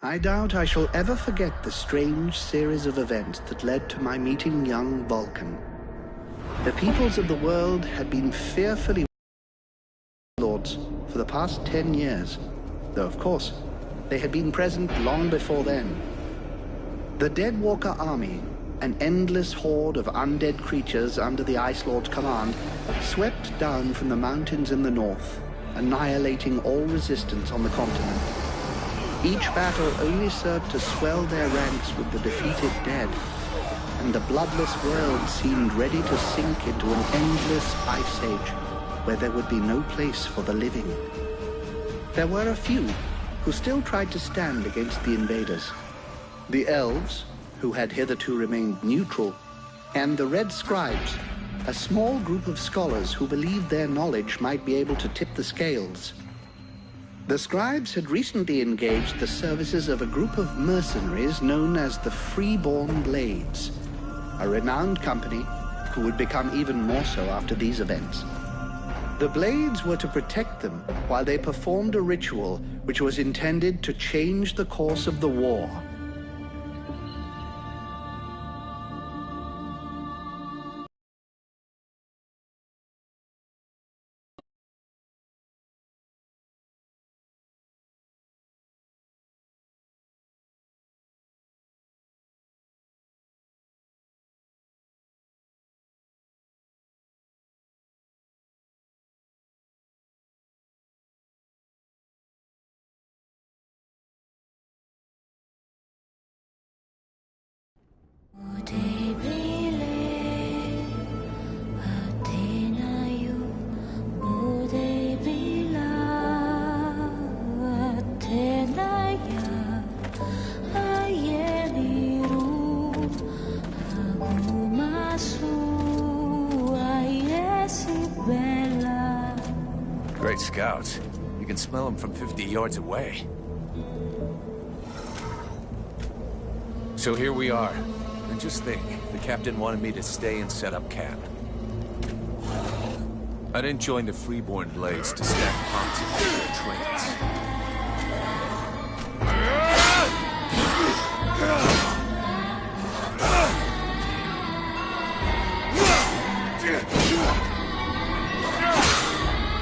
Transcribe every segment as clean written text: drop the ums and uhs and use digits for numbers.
I doubt I shall ever forget the strange series of events that led to my meeting young Vulcan. The peoples of the world had been fearfully lords for the past 10 years, though of course they had been present long before then. The Deadwalker army, an endless horde of undead creatures under the Ice Lord's command, swept down from the mountains in the north, annihilating all resistance on the continent. Each battle only served to swell their ranks with the defeated dead, and the bloodless world seemed ready to sink into an endless ice age where there would be no place for the living. There were a few who still tried to stand against the invaders. The elves, who had hitherto remained neutral, and the red scribes, a small group of scholars who believed their knowledge might be able to tip the scales. The scribes had recently engaged the services of a group of mercenaries known as the Freeborn Blades, a renowned company who would become even more so after these events. The Blades were to protect them while they performed a ritual which was intended to change the course of the war. Great scouts. You can smell them from 50 yards away. So here we are. And just think, the captain wanted me to stay and set up camp. I didn't join the Freeborn Blades to stack pots and do their trains.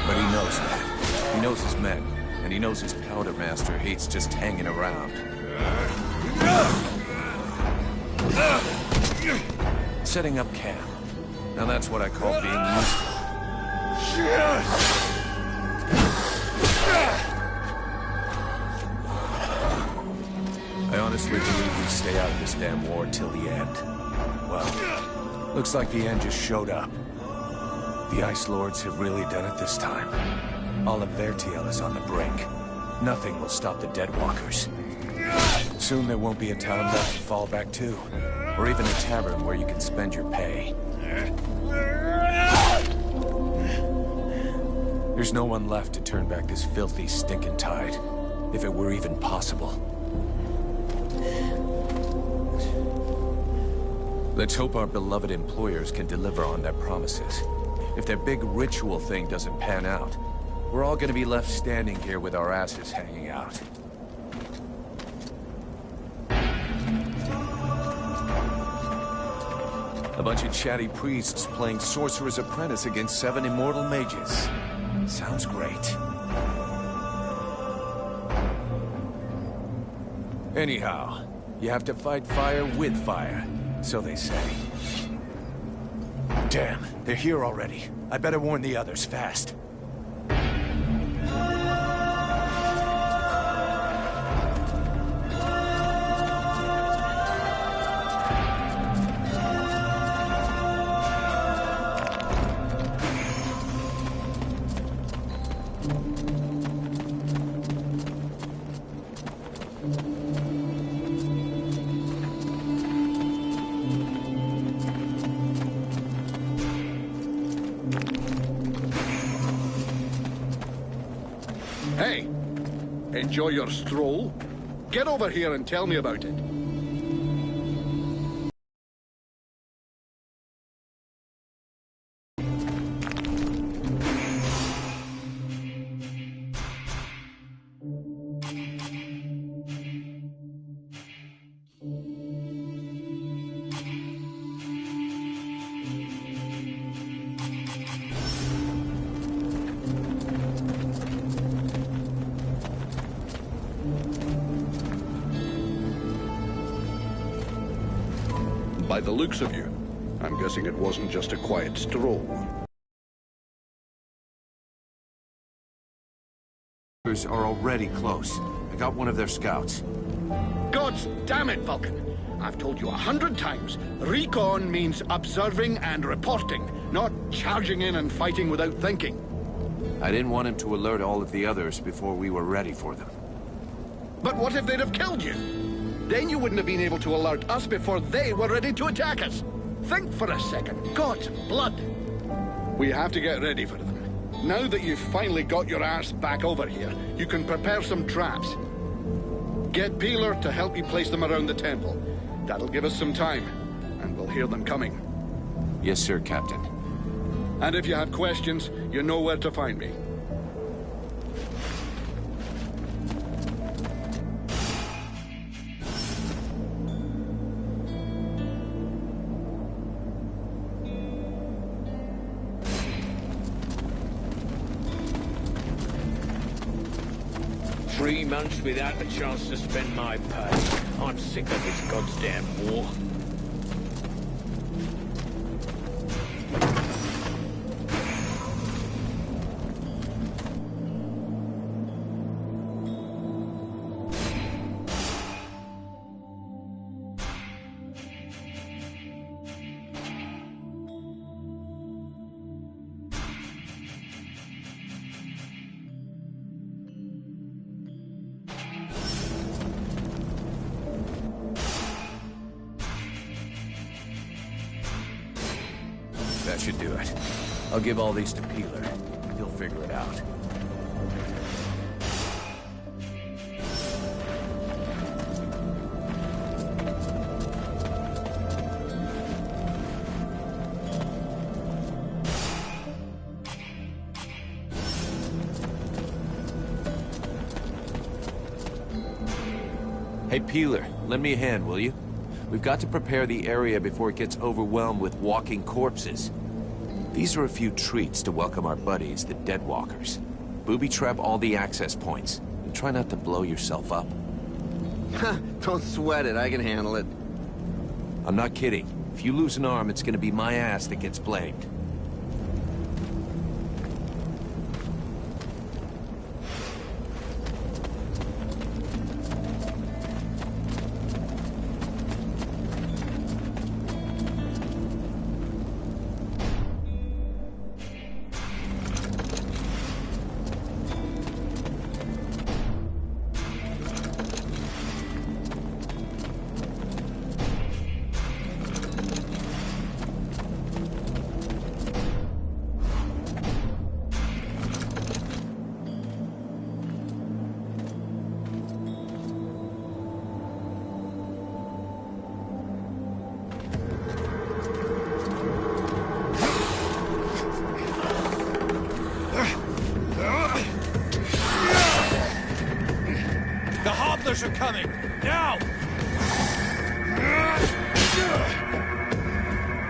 But he knows that. He knows his men, and he knows his powder master hates just hanging around. Setting up camp. Now that's what I call being useful. I honestly believe we stay out of this damn war till the end. Well, looks like the end just showed up. The Ice Lords have really done it this time. All of Vertiel is on the brink. Nothing will stop the Deadwalkers. Soon there won't be a town left to fall back to, or even a tavern where you can spend your pay. There's no one left to turn back this filthy, stinking tide, if it were even possible. Let's hope our beloved employers can deliver on their promises. If their big ritual thing doesn't pan out, we're all gonna be left standing here with our asses hanging out. A bunch of chatty priests playing Sorcerer's Apprentice against 7 immortal mages. Sounds great. Anyhow, you have to fight fire with fire, so they say. Damn, they're here already. I better warn the others fast. Hey, enjoy your stroll? Get over here and tell me about it. by the looks of you. I'm guessing it wasn't just a quiet stroll. Are already close. I got one of their scouts. Gods damn it, Vulcan! I've told you 100 times, recon means observing and reporting, not charging in and fighting without thinking. I didn't want him to alert all of the others before we were ready for them. But what if they'd have killed you? Then you wouldn't have been able to alert us before they were ready to attack us. Think for a second. God's blood. We have to get ready for them. Now that you've finally got your arse back over here, you can prepare some traps. Get Peeler to help you place them around the temple. That'll give us some time, and we'll hear them coming. Yes, sir, Captain. And if you have questions, you know where to find me. Three months without a chance to spend my pay. I'm sick of this goddamn war. That should do it. I'll give all these to Peeler. He'll figure it out. Hey, Peeler, lend me a hand, will you? We've got to prepare the area before it gets overwhelmed with walking corpses. These are a few treats to welcome our buddies, the Deadwalkers. Booby-trap all the access points, and try not to blow yourself up. Don't sweat it, I can handle it. I'm not kidding. If you lose an arm, it's gonna be my ass that gets blamed. Are coming! Now!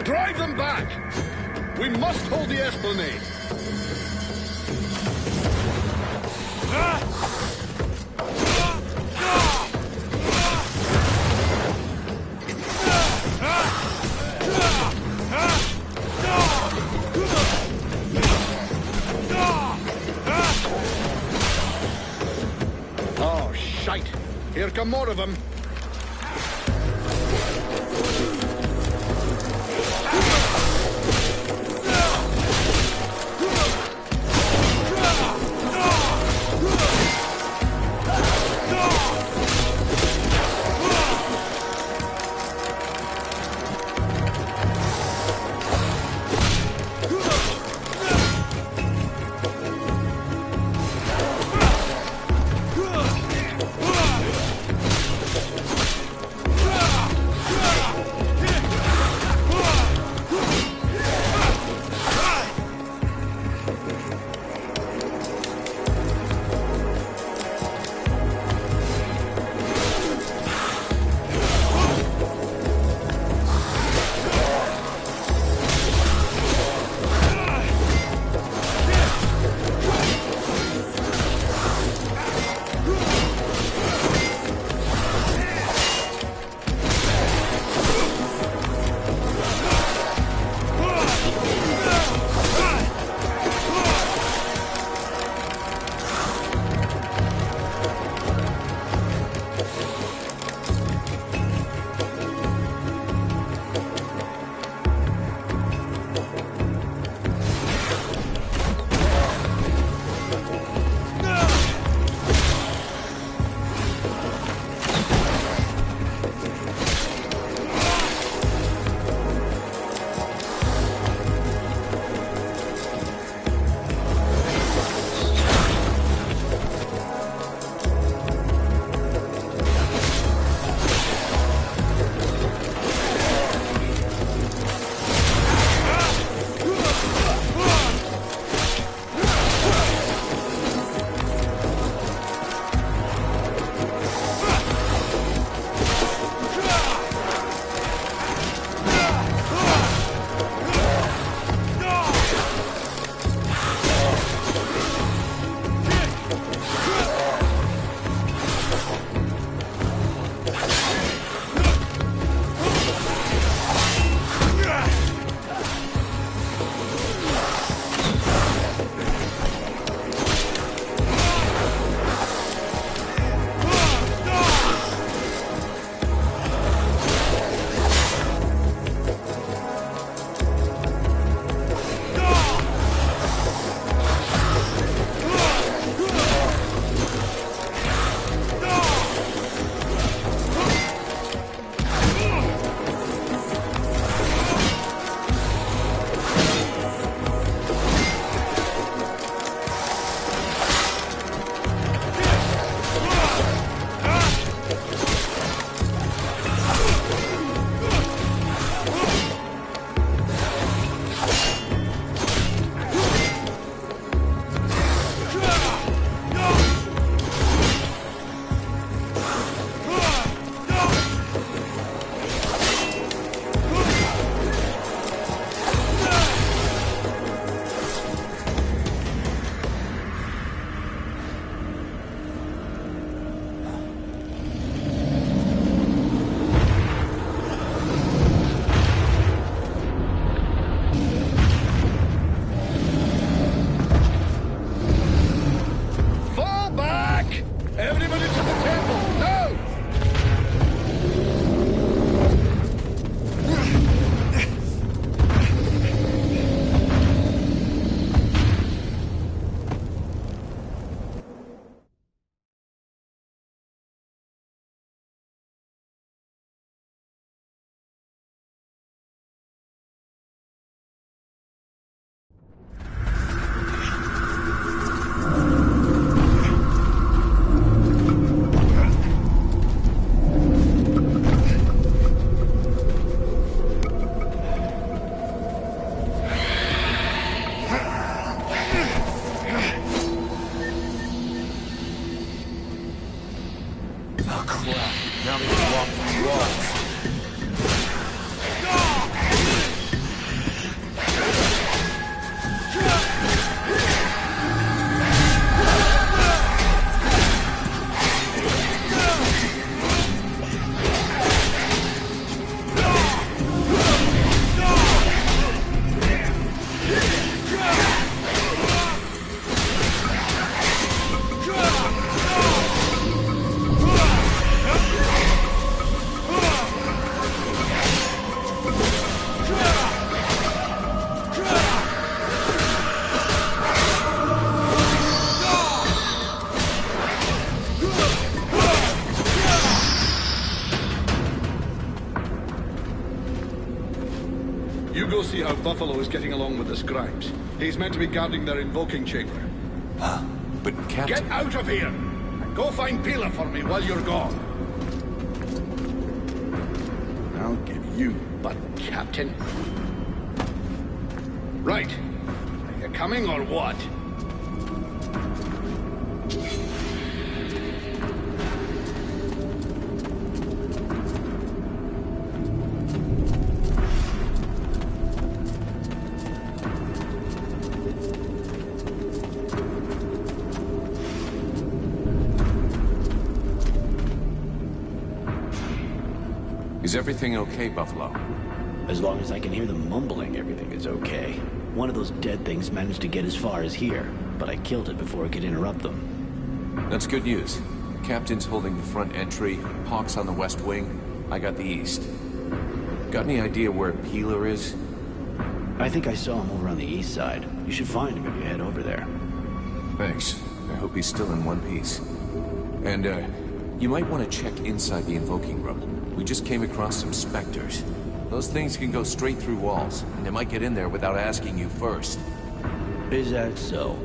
Drive them back! We must hold the esplanade! Oh, shite! Here come more of them. see how Buffalo is getting along with the scribes. He's meant to be guarding their invoking chamber. But Captain... Get out of here! And go find Pila for me while you're gone. I'll give you butt, Captain. Right. Are you coming or what? Is everything okay, Buffalo? As long as I can hear them mumbling, everything is okay. One of those dead things managed to get as far as here, but I killed it before it could interrupt them. That's good news. Captain's holding the front entry, Hawk's on the west wing, I got the east. Got any idea where Peeler is? I think I saw him over on the east side. You should find him if you head over there. Thanks. I hope he's still in one piece. And, you might want to check inside the invoking room. We just came across some specters. Those things can go straight through walls, and they might get in there without asking you first. Is that so?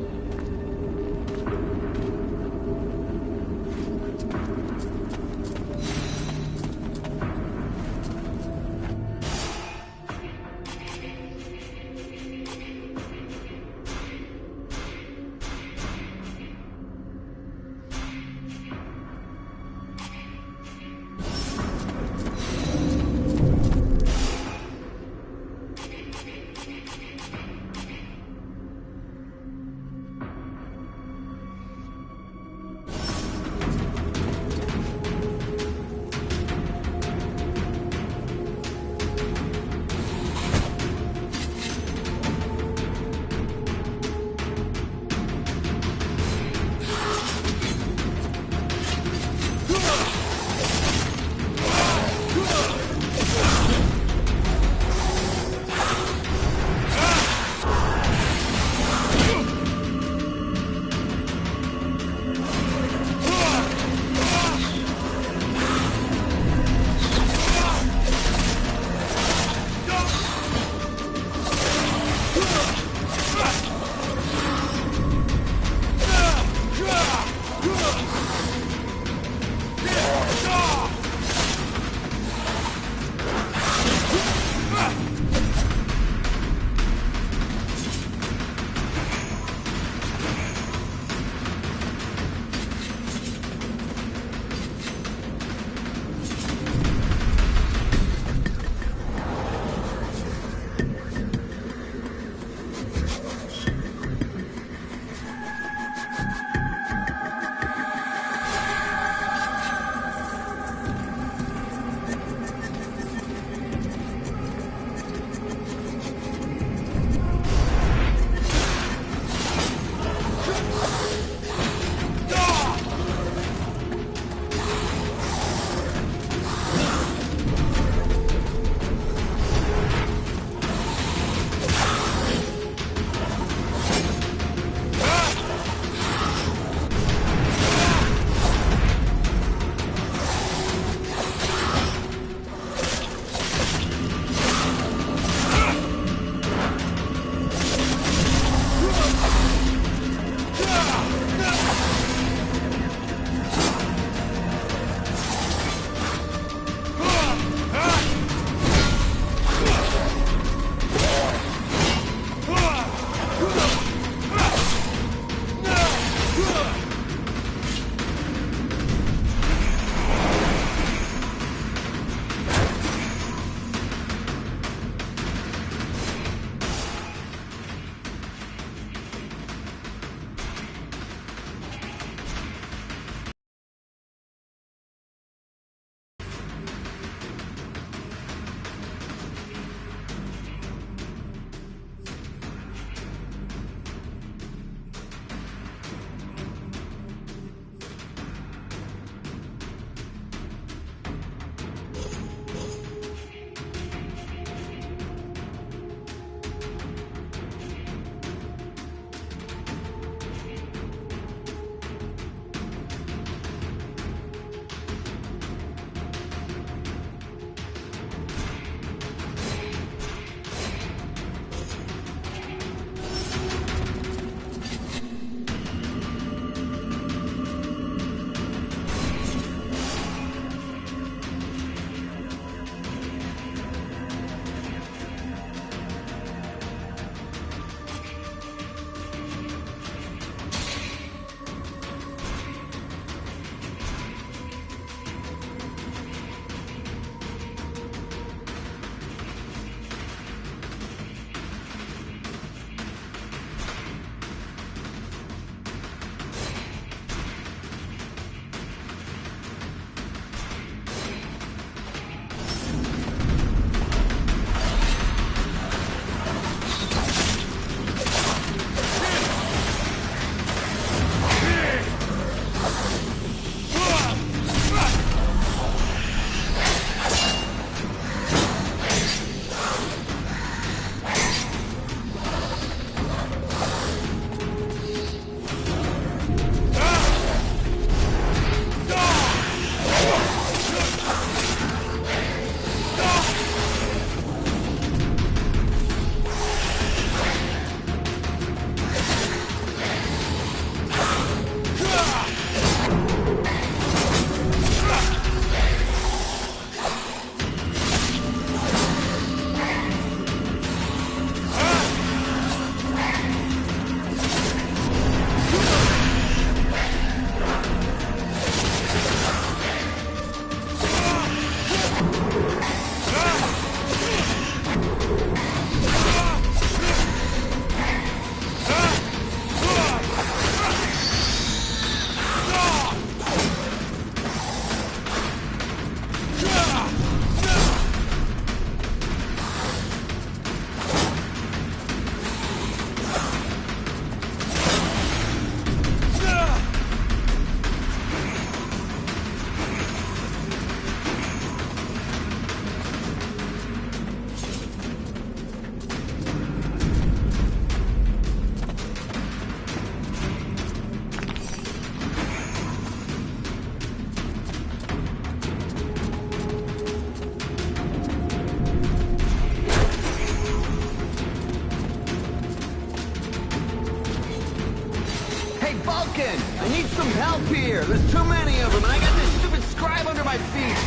Hey, Vulcan! I need some help here! There's too many of them, and I got this stupid scribe under my feet!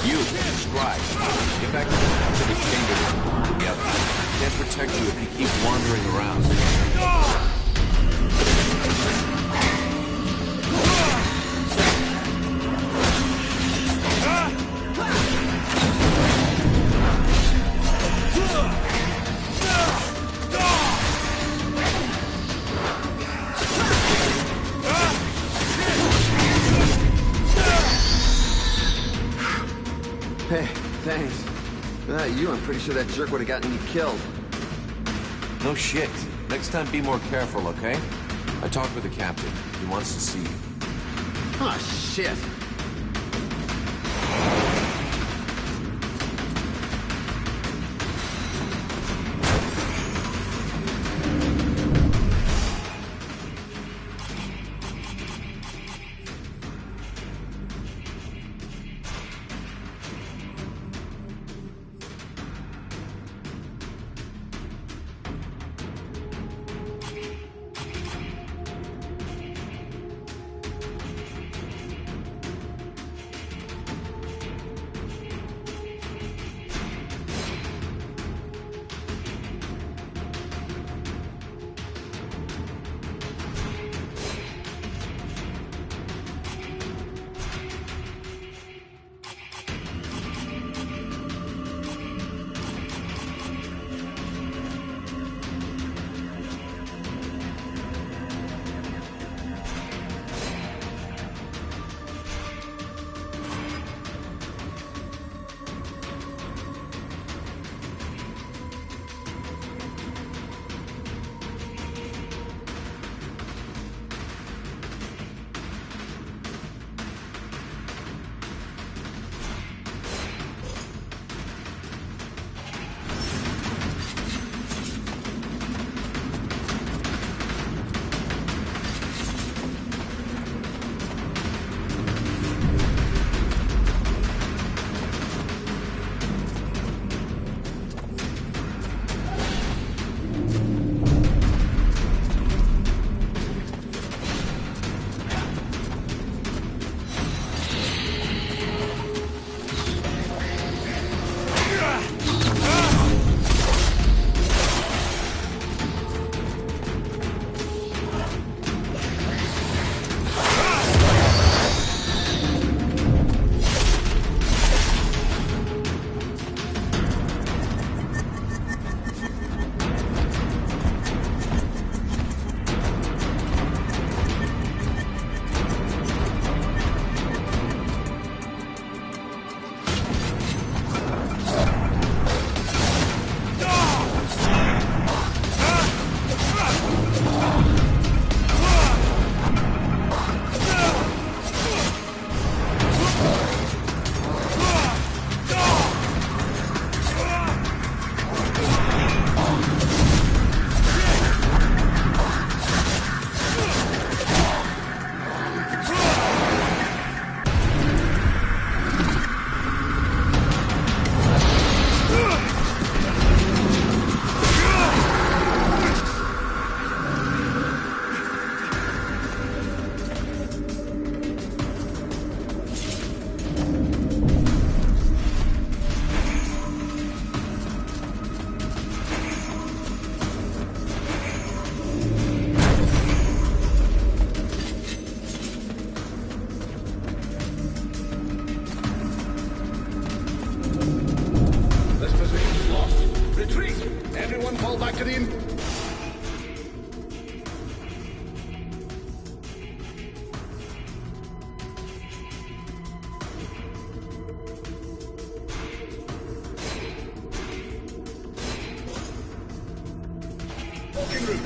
You, Scribe. Get back to the chamber together. Can't protect you if you keep wandering around. Hey, thanks. Without you, I'm pretty sure that jerk would have gotten me killed. No shit. Next time be more careful, okay? I talked with the captain. He wants to see you. Oh, shit.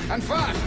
And fast!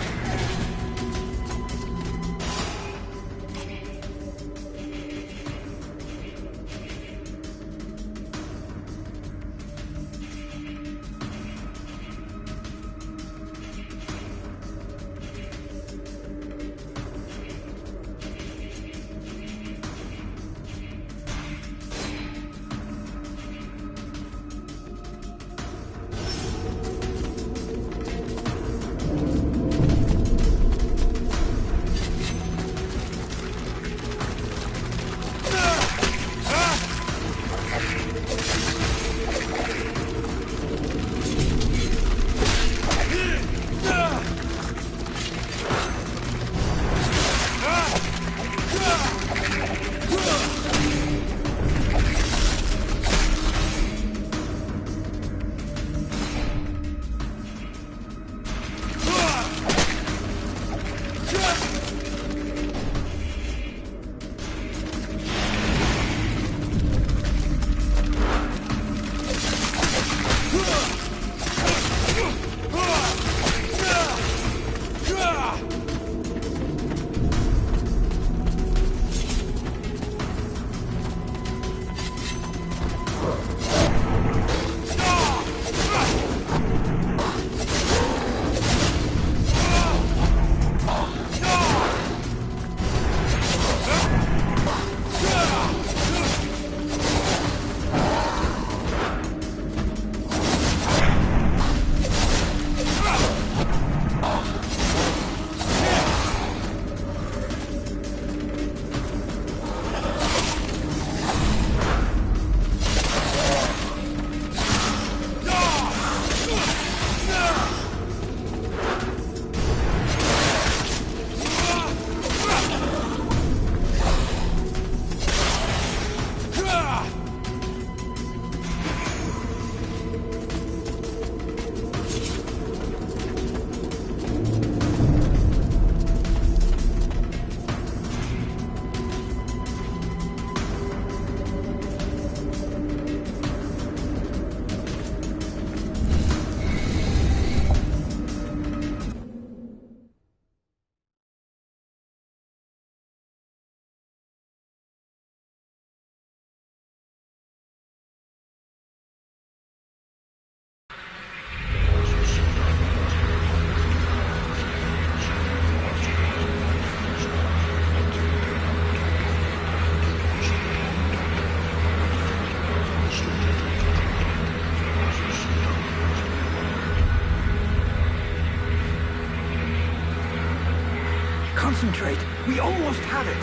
Concentrate. We almost have it.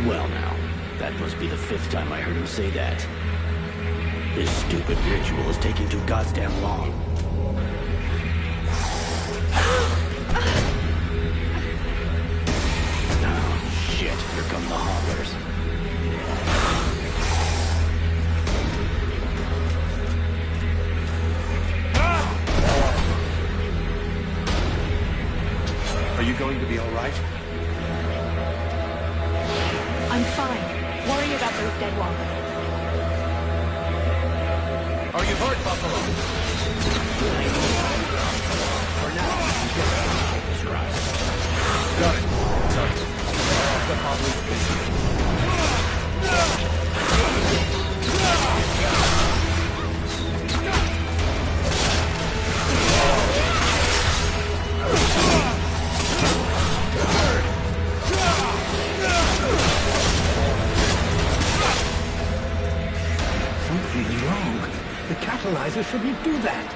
Well now, that must be the 5th time I heard him say that. This stupid ritual is taking too goddamn long. Oh, shit. Here come the hawkers. Are you going to be all right? I'm fine. Worry about those dead walkers. Are you hurt, Buffalo? For now, you get this right. Got it. Sorry. The public's busy. Something's wrong. The catalyzer shouldn't do that.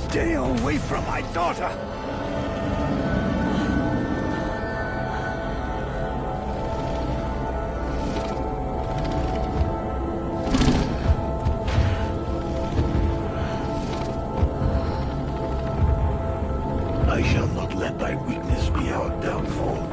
Stay away from my daughter! I shall not let thy weakness be our downfall.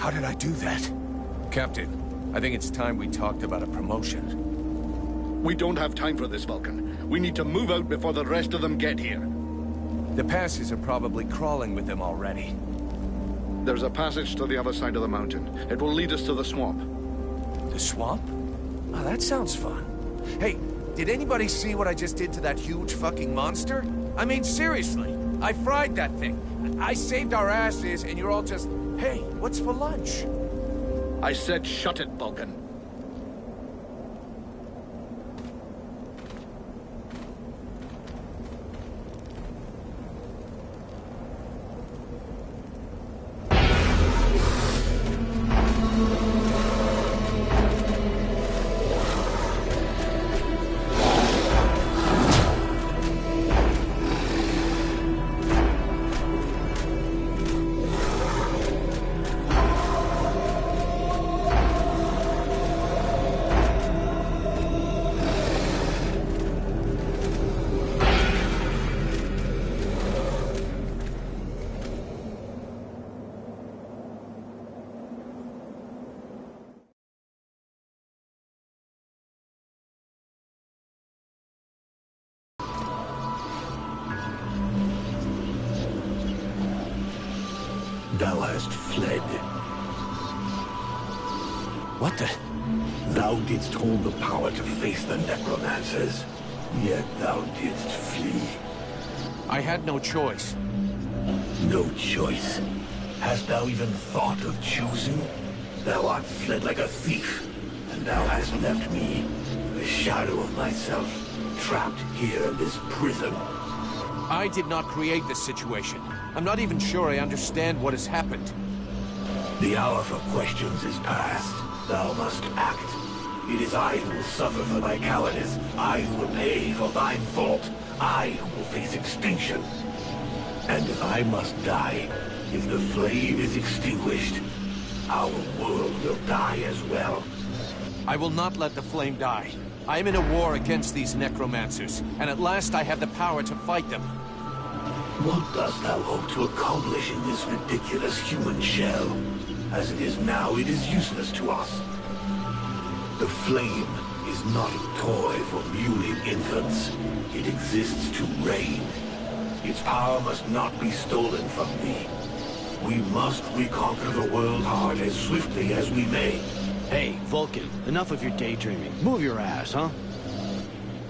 How did I do that? Captain, I think it's time we talked about a promotion. We don't have time for this, Vulcan. We need to move out before the rest of them get here. The passes are probably crawling with them already. There's a passage to the other side of the mountain. It will lead us to the swamp. The swamp? Oh, that sounds fun. Hey, did anybody see what I just did to that huge fucking monster? I mean, seriously. I fried that thing. I saved our asses, and you're all just, hey, what's for lunch? I said shut it, Vulcan. Thou hast fled. What the? Thou didst hold the power to face the necromancers, yet thou didst flee. I had no choice. No choice. Hast thou even thought of choosing? Thou art fled like a thief, and thou hast left me, the shadow of myself, trapped here in this prison. I did not create this situation. I'm not even sure I understand what has happened. The hour for questions is past. Thou must act. It is I who will suffer for thy cowardice. I who will pay for thine fault. I who will face extinction. And if I must die, if the flame is extinguished, our world will die as well. I will not let the flame die. I am in a war against these necromancers, and at last I have the power to fight them. What dost thou hope to accomplish in this ridiculous human shell? As it is now, it is useless to us. The flame is not a toy for mewling infants. It exists to reign. Its power must not be stolen from thee. We must reconquer the world heart as swiftly as we may. Hey, Vulcan, enough of your daydreaming. Move your ass, huh?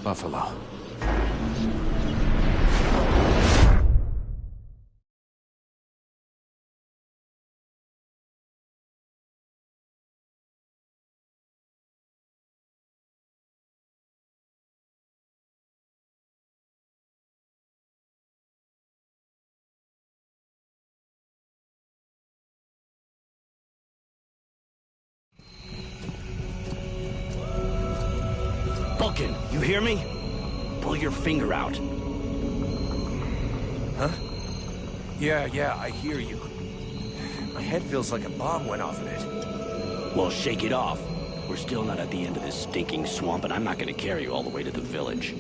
Buffalo. Vulcan, you hear me? Pull your finger out. Huh? Yeah, I hear you. My head feels like a bomb went off in it. Well, shake it off. We're still not at the end of this stinking swamp, and I'm not gonna carry you all the way to the village.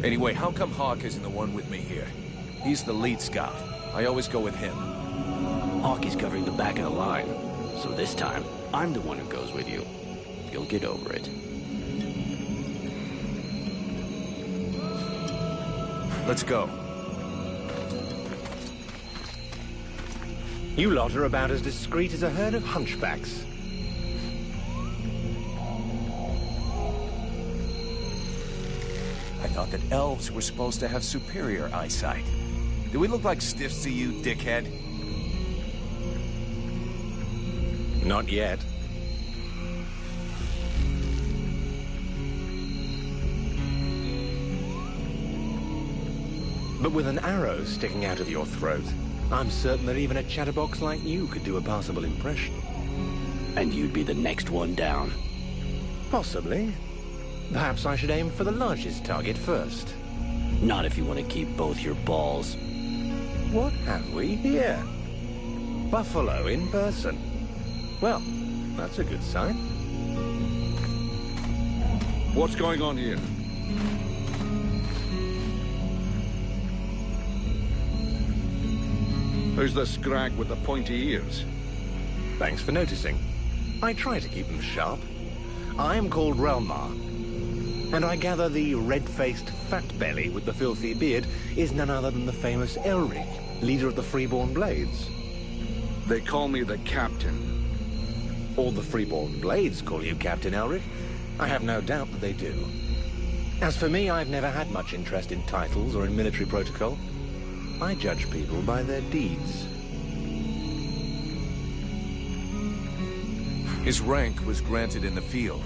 Anyway, how come Hawk isn't the one with me here? He's the lead scout. I always go with him. Hawk is covering the back of the line, so this time, I'm the one who goes with you. You'll get over it. Let's go. You lot are about as discreet as a herd of hunchbacks. I thought that elves were supposed to have superior eyesight. Do we look like stiffs to you, dickhead? Not yet. But with an arrow sticking out of your throat, I'm certain that even a chatterbox like you could do a passable impression. And you'd be the next one down. Possibly. Perhaps I should aim for the largest target first. Not if you want to keep both your balls. What have we here? Buffalo in person. Well, that's a good sign. What's going on here? Who's the scrag with the pointy ears? Thanks for noticing. I try to keep them sharp. I am called Relmar, and I gather the red-faced fat belly with the filthy beard is none other than the famous Elric, leader of the Freeborn Blades. They call me the Captain. All the Freeborn Blades call you Captain Elric. I have no doubt that they do. As for me, I've never had much interest in titles or in military protocol. I judge people by their deeds. His rank was granted in the field.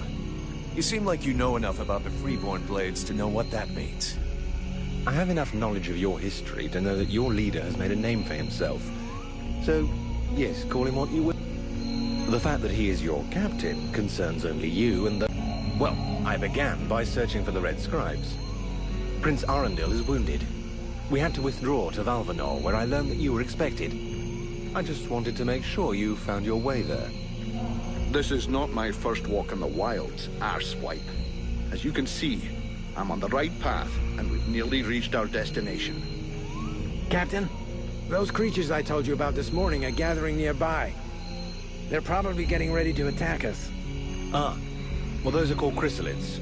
You seem like you know enough about the Freeborn Blades to know what that means. I have enough knowledge of your history to know that your leader has made a name for himself. So, yes, call him what you will. The fact that he is your captain concerns only you and the... Well, I began by searching for the Red Scribes. Prince Arundel is wounded. We had to withdraw to Valvanor, where I learned that you were expected. I just wanted to make sure you found your way there. This is not my first walk in the wilds, arsewipe. As you can see, I'm on the right path, and we've nearly reached our destination. Captain, those creatures I told you about this morning are gathering nearby. They're probably getting ready to attack us. Ah, well, those are called chrysalids.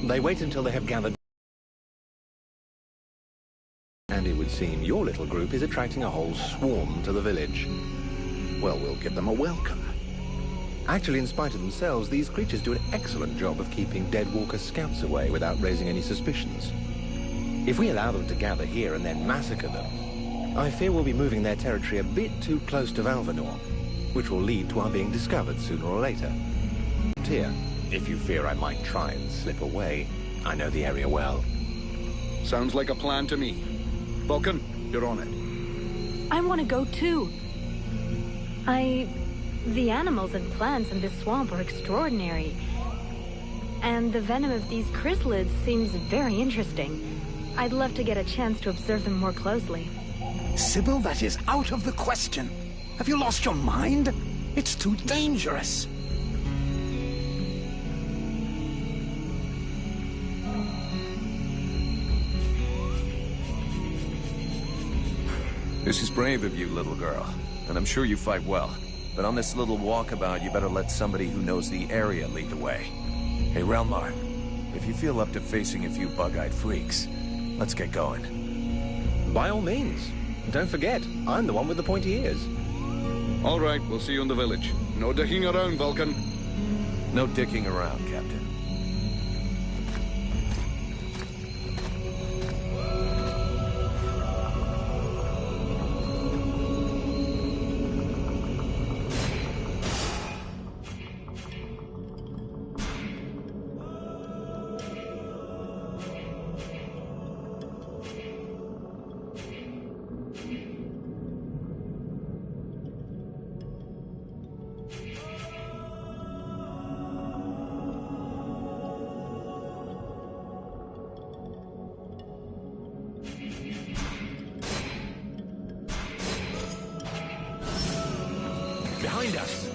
They wait until they have gathered. And it would seem your little group is attracting a whole swarm to the village. Well, we'll give them a welcome. Actually, in spite of themselves, these creatures do an excellent job of keeping Deadwalker scouts away without raising any suspicions. If we allow them to gather here and then massacre them, I fear we'll be moving their territory a bit too close to Valvanor, which will lead to our being discovered sooner or later. Here, if you fear I might try and slip away, I know the area well. Sounds like a plan to me. Vulcan, you're on it. I want to go too. The animals and plants in this swamp are extraordinary. And the venom of these chrysalids seems very interesting. I'd love to get a chance to observe them more closely. Sybil, that is out of the question. Have you lost your mind? It's too dangerous. This is brave of you, little girl, and I'm sure you fight well. But on this little walkabout, you better let somebody who knows the area lead the way. Hey, Relmar, if you feel up to facing a few bug-eyed freaks, let's get going. By all means. Don't forget, I'm the one with the pointy ears. All right, we'll see you in the village. No dicking around, Vulcan. No dicking around, Captain. Behind us!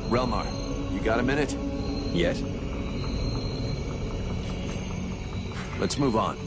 Relmar, you got a minute? Yes? Let's move on.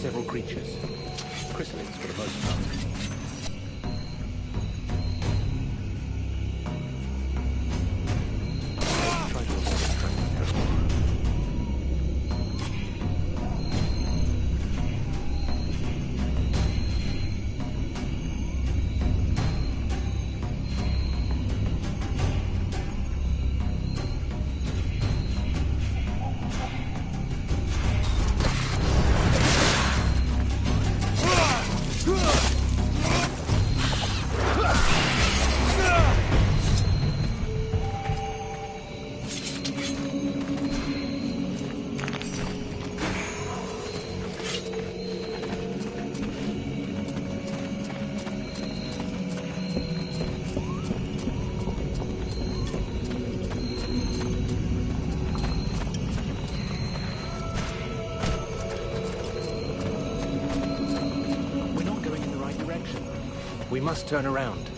several creatures. Chrysalids for the most part. Try to avoid attracting them. We must turn around.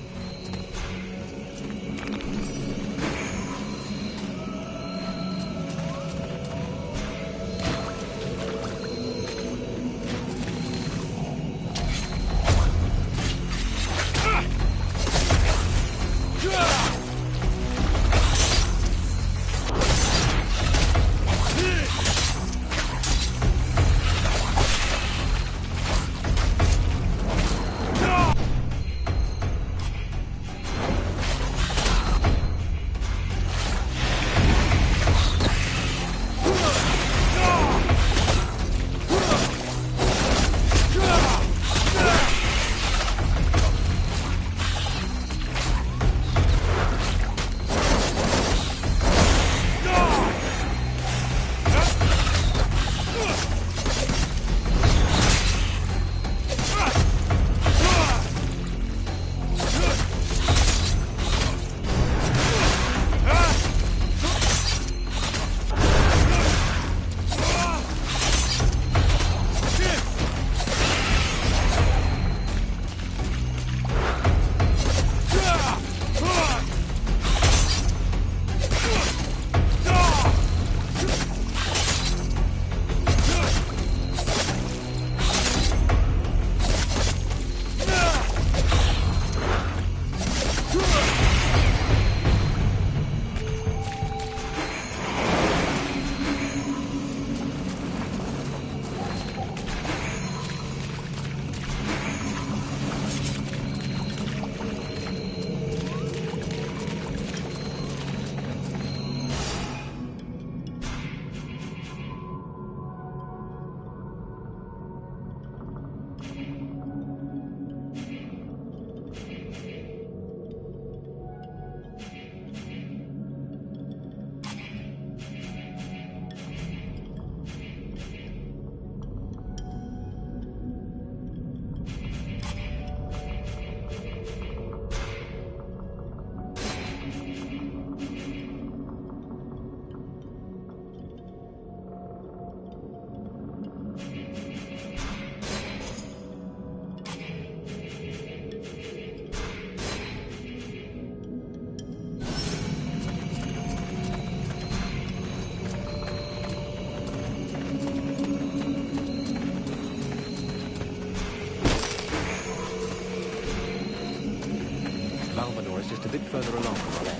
Just a bit further along on the left.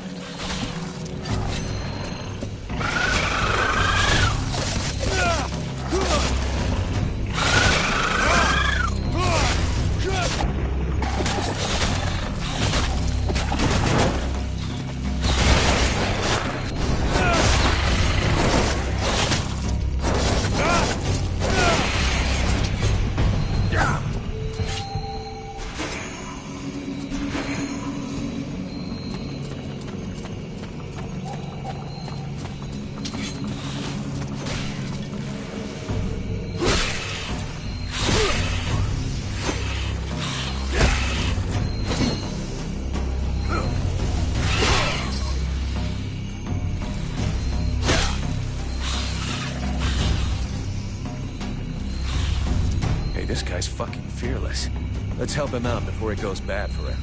This guy's fucking fearless. Let's help him out before it goes bad for him.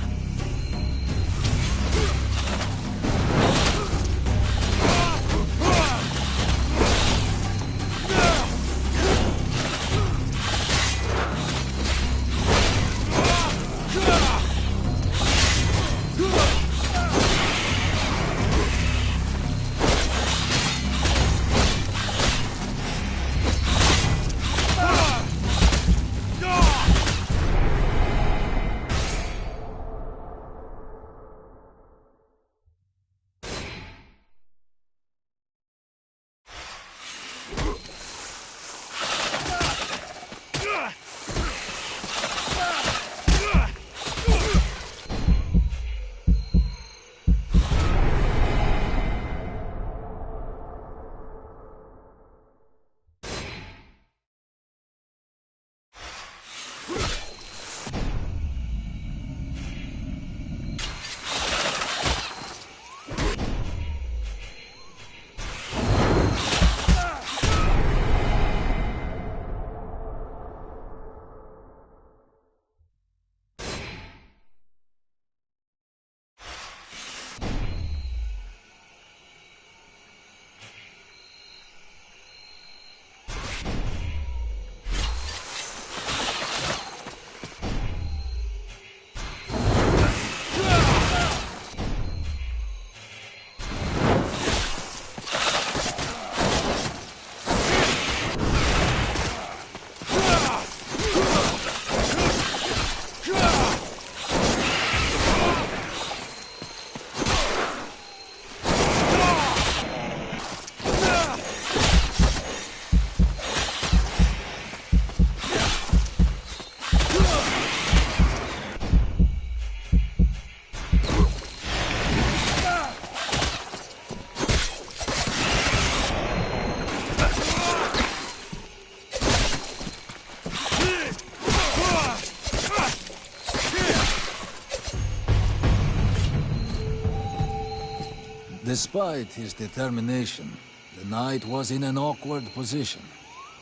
Despite his determination, the knight was in an awkward position.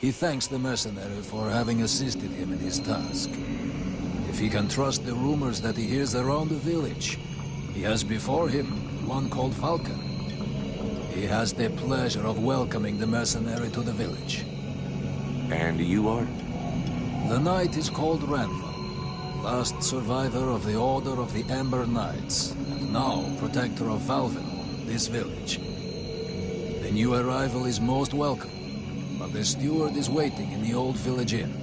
He thanks the mercenary for having assisted him in his task. If he can trust the rumors that he hears around the village, he has before him one called Falcon. He has the pleasure of welcoming the mercenary to the village. And you are? The knight is called Ranval, last survivor of the Order of the Ember Knights, and now protector of Valvenor, this village. The new arrival is most welcome, but the steward is waiting in the old village inn.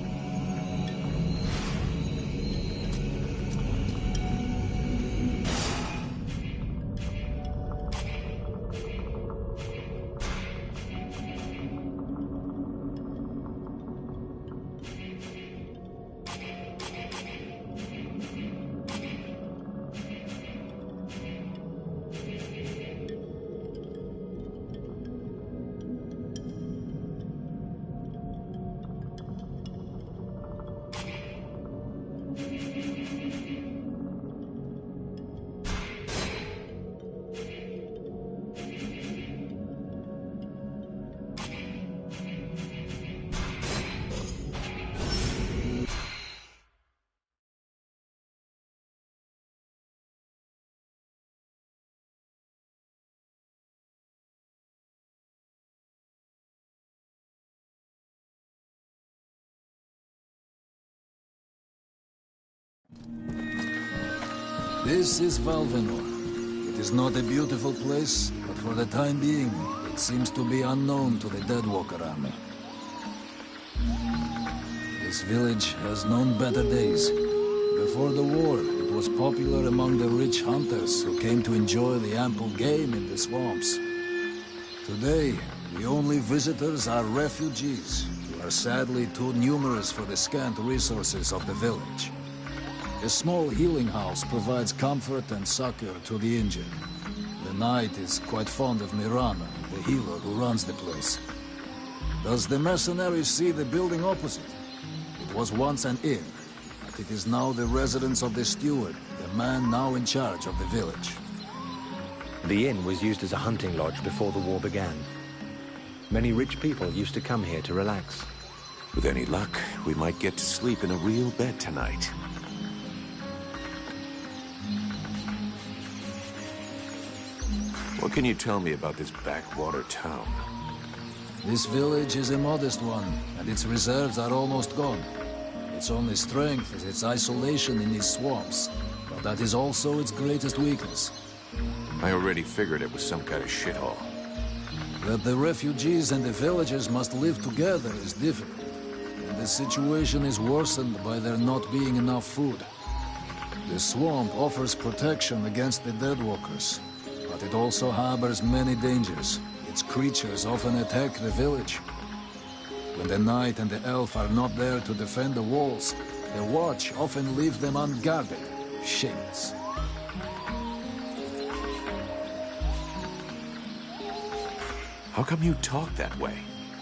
This is Valvenor. It is not a beautiful place, but for the time being, it seems to be unknown to the Deadwalker army. This village has known better days. Before the war, it was popular among the rich hunters who came to enjoy the ample game in the swamps. Today, the only visitors are refugees, who are sadly too numerous for the scant resources of the village. A small healing house provides comfort and succor to the injured. The knight is quite fond of Mirana, the healer who runs the place. Does the mercenary see the building opposite? It was once an inn, but it is now the residence of the steward, the man now in charge of the village. The inn was used as a hunting lodge before the war began. Many rich people used to come here to relax. With any luck, we might get to sleep in a real bed tonight. What can you tell me about this backwater town? This village is a modest one, and its reserves are almost gone. Its only strength is its isolation in these swamps, but that is also its greatest weakness. I already figured it was some kind of shithole. That the refugees and the villagers must live together is difficult, and the situation is worsened by there not being enough food. The swamp offers protection against the Deadwalkers, but it also harbors many dangers. Its creatures often attack the village. When the knight and the elf are not there to defend the walls, the watch often leave them unguarded. Shameless. How come you talk that way?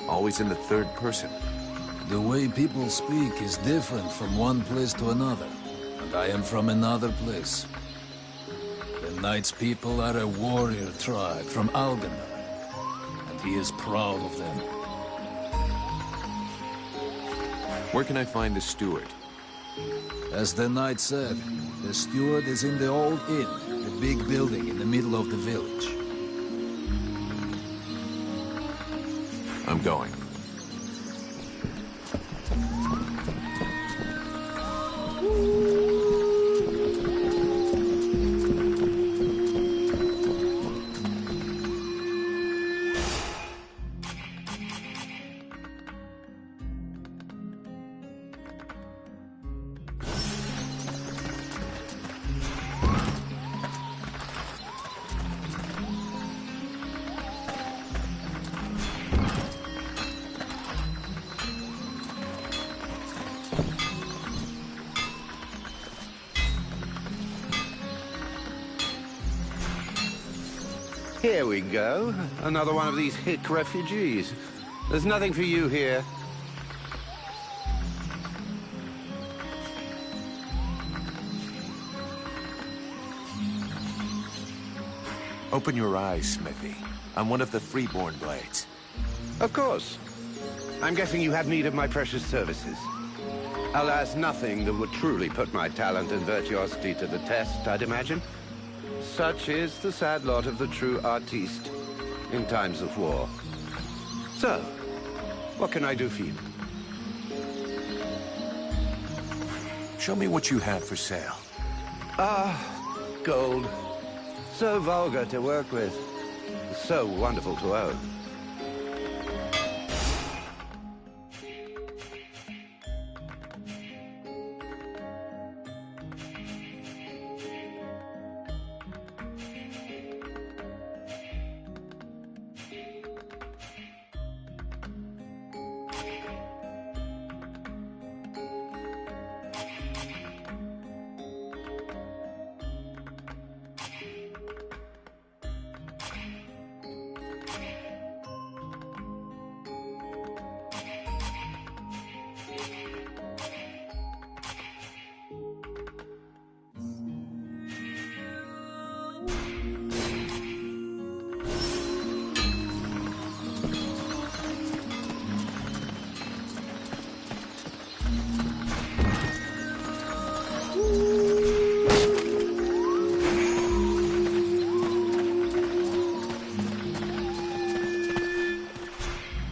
Always in the third person. The way people speak is different from one place to another, and I am from another place. The knight's people are a warrior tribe from Algenar, and he is proud of them. Where can I find the steward? As the knight said, the steward is in the old inn, the big building in the middle of the village. I'm going. Here we go. Another one of these hick refugees. There's nothing for you here. Open your eyes, Smithy. I'm one of the Freeborn Blades. Of course. I'm guessing you have need of my precious services. Alas, nothing that would truly put my talent and virtuosity to the test, I'd imagine. Such is the sad lot of the true artiste in times of war. So, what can I do for you? Show me what you have for sale. Gold. So vulgar to work with. So wonderful to own.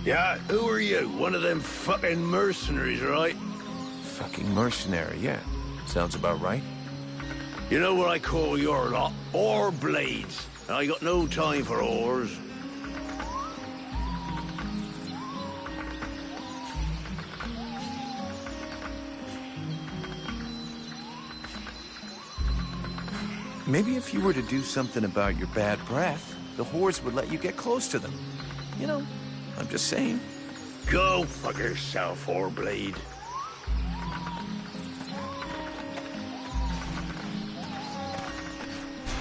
Yeah, who are you? One of them fucking mercenaries, right? Fucking mercenary, yeah. Sounds about right. You know what I call your lot? Ore blades. I got no time for ores. Maybe if you were to do something about your bad breath, the whores would let you get close to them. You know, I'm just saying. Go fuck yourself, ore blade.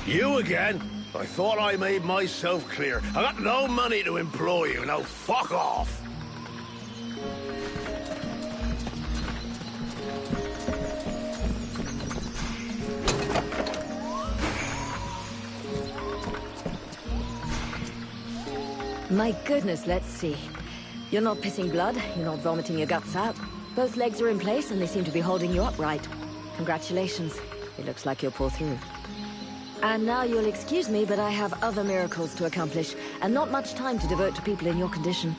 You again? I thought I made myself clear. I got no money to employ you. Now fuck off. My goodness, let's see. You're not pissing blood, you're not vomiting your guts out. Both legs are in place and they seem to be holding you upright. Congratulations. It looks like you'll pull through. And now you'll excuse me, but I have other miracles to accomplish, and not much time to devote to people in your condition.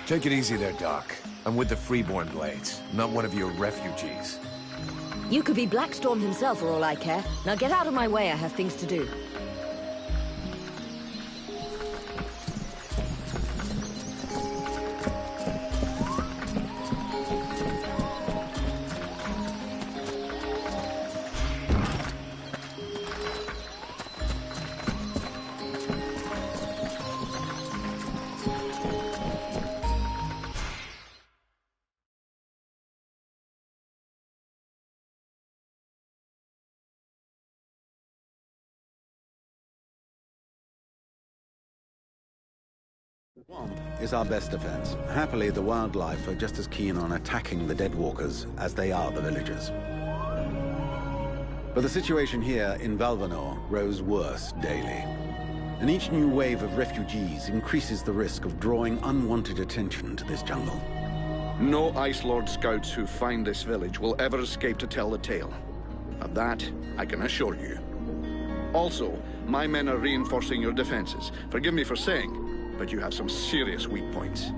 Take it easy there, Doc. I'm with the Freeborn Blades, not one of your refugees. You could be Blackstorm himself for all I care. Now get out of my way, I have things to do. The swamp is our best defense. Happily, the wildlife are just as keen on attacking the deadwalkers as they are the villagers. But the situation here in Valvanor grows worse daily. And each new wave of refugees increases the risk of drawing unwanted attention to this jungle. No Ice Lord scouts who find this village will ever escape to tell the tale. Of that, I can assure you. Also, my men are reinforcing your defenses. Forgive me for saying, but you have some serious weak points.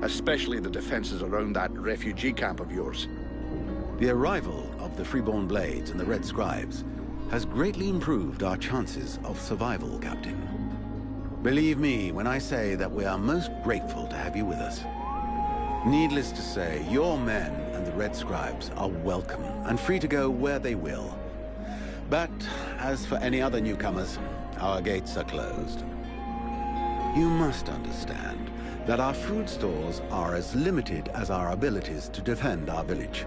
Especially the defenses around that refugee camp of yours. The arrival of the Freeborn Blades and the Red Scribes has greatly improved our chances of survival, Captain. Believe me when I say that we are most grateful to have you with us. Needless to say, your men and the Red Scribes are welcome and free to go where they will. But as for any other newcomers, our gates are closed. You must understand that our food stores are as limited as our abilities to defend our village.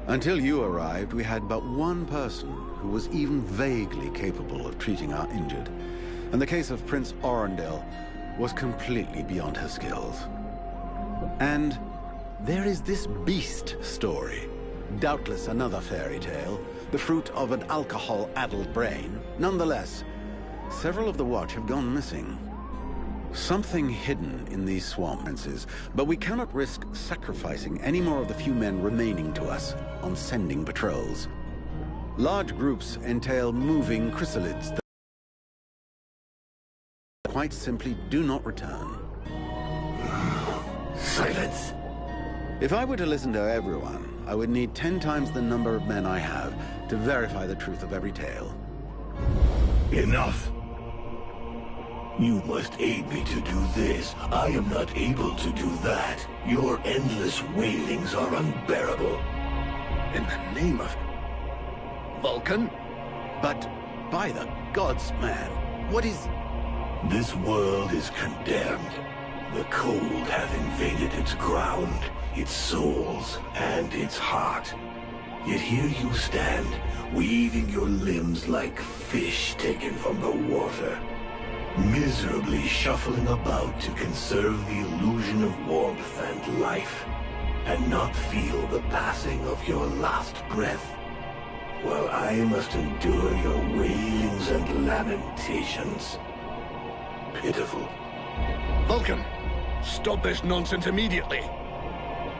Until you arrived, we had but one person who was even vaguely capable of treating our injured, and the case of Prince Orendil was completely beyond her skills. And there is this beast story, doubtless another fairy tale, the fruit of an alcohol-addled brain. Nonetheless, several of the Watch have gone missing. Something hidden in these swamps, but we cannot risk sacrificing any more of the few men remaining to us on sending patrols. Large groups entail moving chrysalids that quite simply do not return. Silence. If I were to listen to everyone, I would need 10 times the number of men I have to verify the truth of every tale. Enough. You must aid me to do this. I am not able to do that. Your endless wailings are unbearable. In the name of Vulcan? But by the gods, man, what is... This world is condemned. The cold hath invaded its ground, its souls, and its heart. Yet here you stand, weaving your limbs like fish taken from the water, miserably shuffling about to conserve the illusion of warmth and life, and not feel the passing of your last breath, while I must endure your wailings and lamentations. Pitiful. Vulcan, stop this nonsense immediately.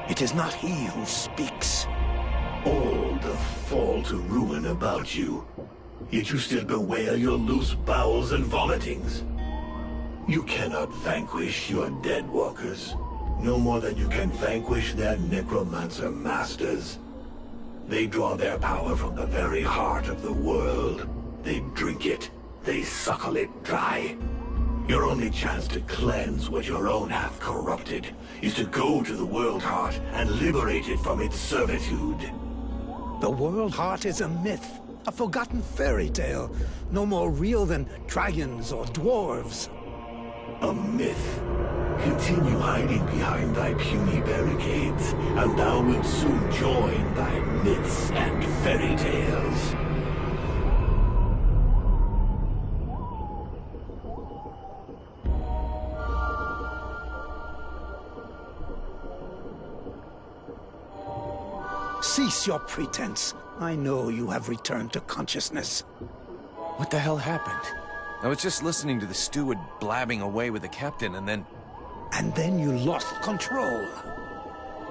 It is not he who speaks. All doth fall to ruin about you, yet you still bewail your loose bowels and vomitings. You cannot vanquish your dead walkers, no more than you can vanquish their necromancer masters. They draw their power from the very heart of the world. They drink it, they suckle it dry. Your only chance to cleanse what your own hath corrupted is to go to the World Heart and liberate it from its servitude. The World Heart is a myth, a forgotten fairy tale, no more real than dragons or dwarves. A myth. Continue hiding behind thy puny barricades, and thou wilt soon join thy myths and fairy tales. Cease your pretense. I know you have returned to consciousness. What the hell happened? I was just listening to the steward blabbing away with the captain, and then... And then you lost control.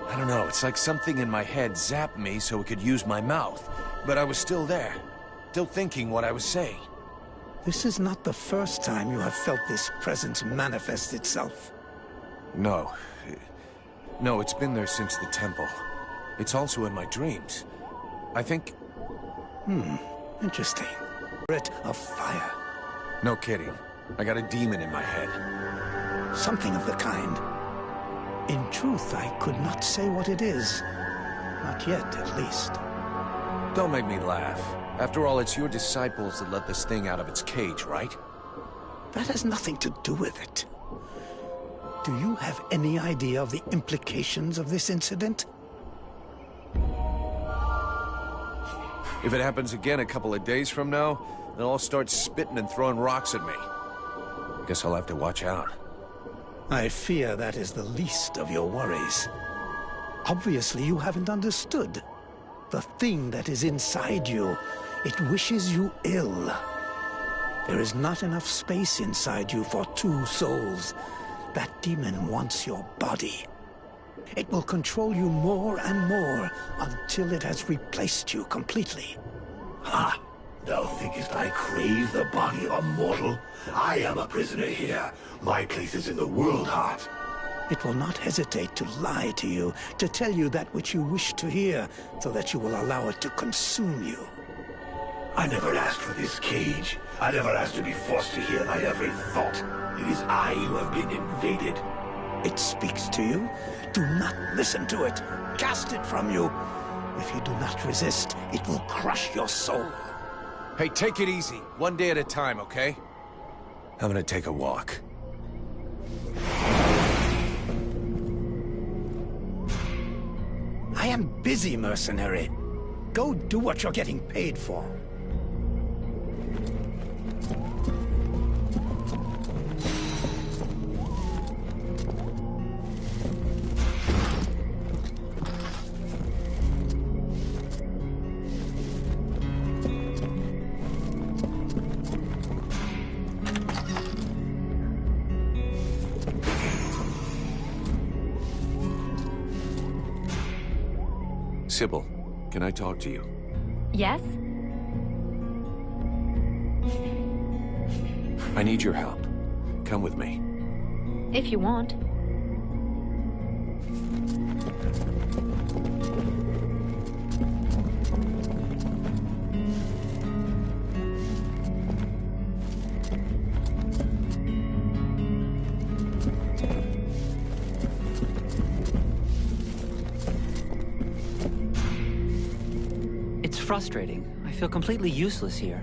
I don't know, it's like something in my head zapped me so it could use my mouth. But I was still there, still thinking what I was saying. This is not the first time you have felt this presence manifest itself. No. No, it's been there since the temple. It's also in my dreams. I think... Interesting. Spirit of fire. No kidding. I got a demon in my head. Something of the kind. In truth, I could not say what it is. Not yet, at least. Don't make me laugh. After all, it's your disciples that let this thing out of its cage, right? That has nothing to do with it. Do you have any idea of the implications of this incident? If it happens again a couple of days from now, they'll all start spitting and throwing rocks at me. Guess I'll have to watch out. I fear that is the least of your worries. Obviously, you haven't understood. The thing that is inside you, it wishes you ill. There is not enough space inside you for two souls. That demon wants your body. It will control you more and more until it has replaced you completely. Ha! Thou thinkest I crave the body of a mortal? I am a prisoner here. My place is in the World Heart. It will not hesitate to lie to you, to tell you that which you wish to hear, so that you will allow it to consume you. I never asked for this cage. I never asked to be forced to hear thy every thought. It is I who have been invaded. It speaks to you. Do not listen to it. Cast it from you. If you do not resist, it will crush your soul. Hey, take it easy. One day at a time, okay? I'm gonna take a walk. I am busy, mercenary. Go do what you're getting paid for. Sybil, can I talk to you? Yes? I need your help. Come with me. If you want. It's frustrating. I feel completely useless here.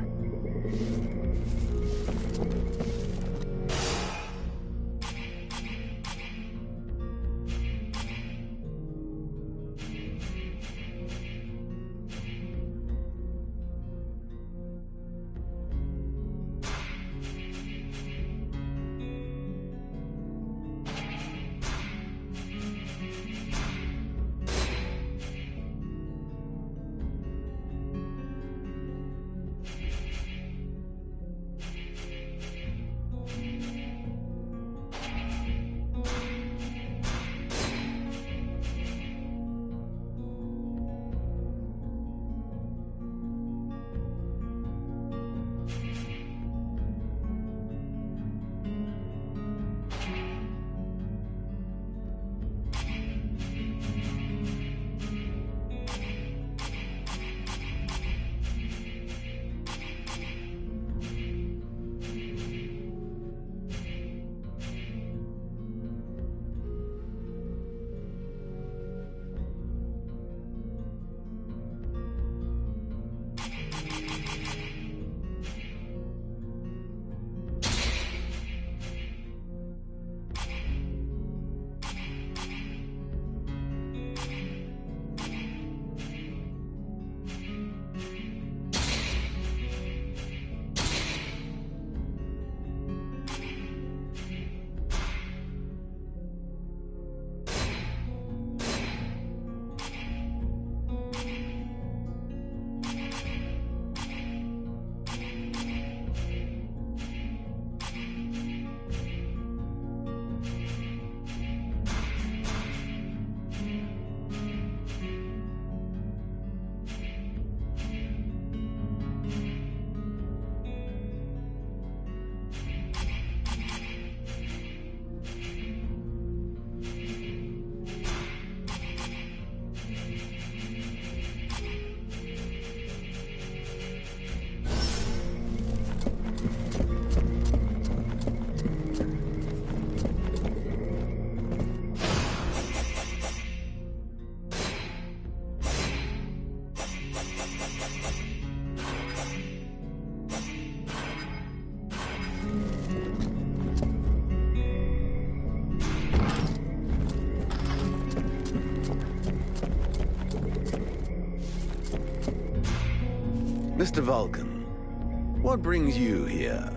Mr. Vulcan, what brings you here?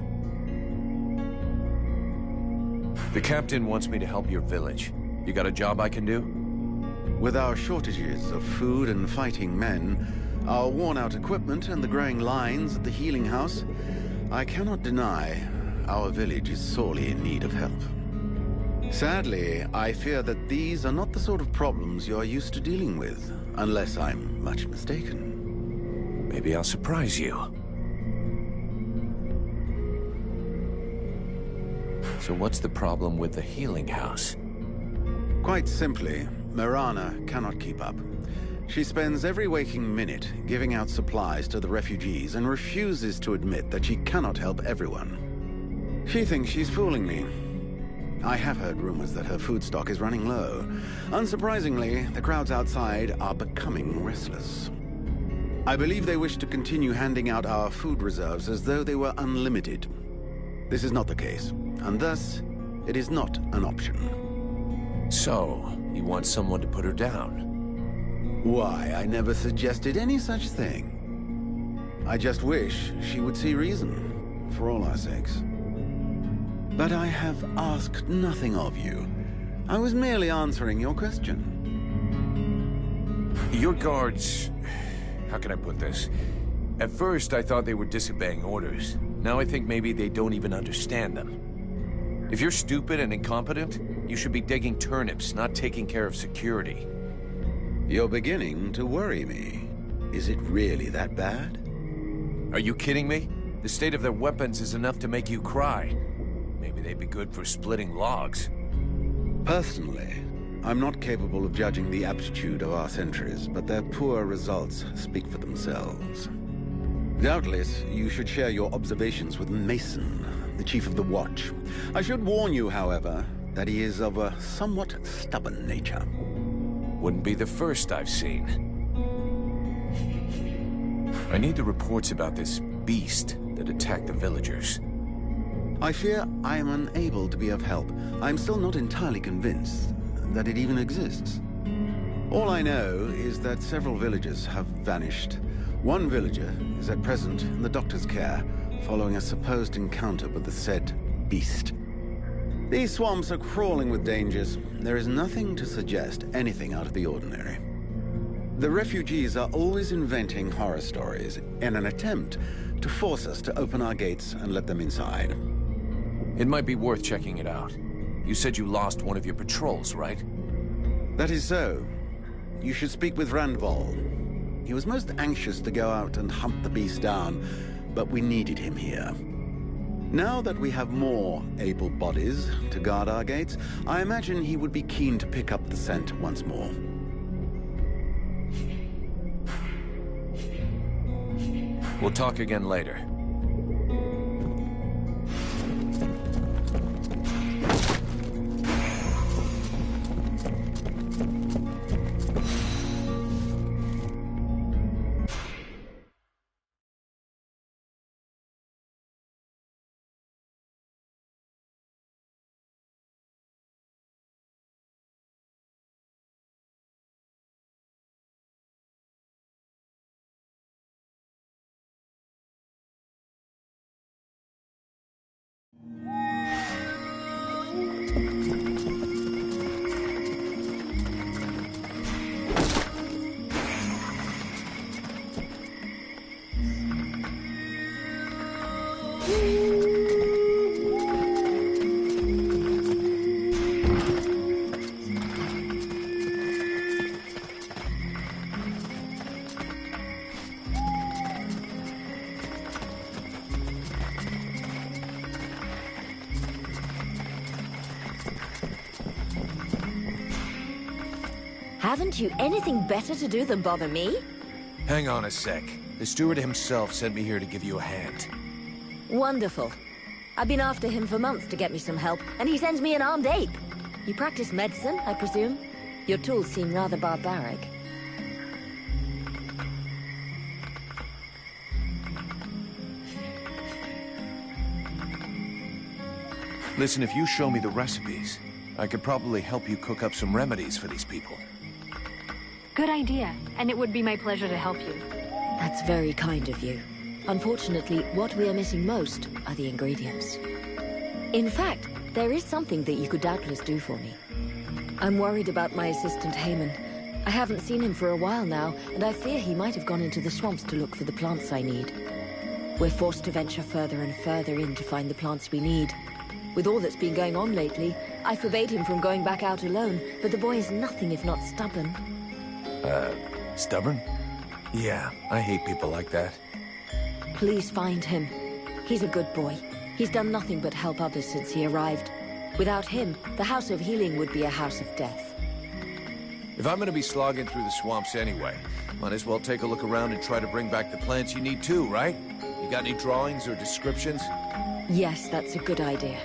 The captain wants me to help your village. You got a job I can do? With our shortages of food and fighting men, our worn-out equipment and the growing lines at the healing house, I cannot deny our village is sorely in need of help. Sadly, I fear that these are not the sort of problems you are used to dealing with, unless I'm much mistaken. Maybe I'll surprise you. So what's the problem with the healing house? Quite simply, Mirana cannot keep up. She spends every waking minute giving out supplies to the refugees and refuses to admit that she cannot help everyone. She thinks she's fooling me. I have heard rumors that her food stock is running low. Unsurprisingly, the crowds outside are becoming restless. I believe they wish to continue handing out our food reserves as though they were unlimited. This is not the case, and thus, it is not an option. So, you want someone to put her down? Why, I never suggested any such thing. I just wish she would see reason, for all our sakes. But I have asked nothing of you. I was merely answering your question. Your guards... How can I put this? At first, I thought they were disobeying orders. Now I think maybe they don't even understand them. If you're stupid and incompetent, you should be digging turnips, not taking care of security. You're beginning to worry me. Is it really that bad? Are you kidding me? The state of their weapons is enough to make you cry. Maybe they'd be good for splitting logs. Personally, I'm not capable of judging the aptitude of our sentries, but their poor results speak for themselves. Doubtless, you should share your observations with Mason, the chief of the watch. I should warn you, however, that he is of a somewhat stubborn nature. Wouldn't be the first I've seen. I need the reports about this beast that attacked the villagers. I fear I am unable to be of help. I'm still not entirely convinced that it even exists. All I know is that several villagers have vanished. One villager is at present in the doctor's care, following a supposed encounter with the said beast. These swamps are crawling with dangers. There is nothing to suggest anything out of the ordinary. The refugees are always inventing horror stories in an attempt to force us to open our gates and let them inside. It might be worth checking it out. You said you lost one of your patrols, right? That is so. You should speak with Randval. He was most anxious to go out and hunt the beast down, but we needed him here. Now that we have more able bodies to guard our gates, I imagine he would be keen to pick up the scent once more. We'll talk again later. Haven't you anything better to do than bother me? Hang on a sec. The steward himself sent me here to give you a hand. Wonderful. I've been after him for months to get me some help, and he sends me an armed ape. You practice medicine, I presume? Your tools seem rather barbaric. Listen, if you show me the recipes, I could probably help you cook up some remedies for these people. Good idea, and it would be my pleasure to help you. That's very kind of you. Unfortunately, what we are missing most are the ingredients. In fact, there is something that you could doubtless do for me. I'm worried about my assistant Heyman. I haven't seen him for a while now, and I fear he might have gone into the swamps to look for the plants I need. We're forced to venture further and further in to find the plants we need. With all that's been going on lately, I forbade him from going back out alone, but the boy is nothing if not stubborn. Stubborn? Yeah, I hate people like that. Please find him. He's a good boy. He's done nothing but help others since he arrived. Without him, the House of Healing would be a house of death. If I'm gonna be slogging through the swamps anyway, might as well take a look around and try to bring back the plants you need too, right? You got any drawings or descriptions? Yes, that's a good idea.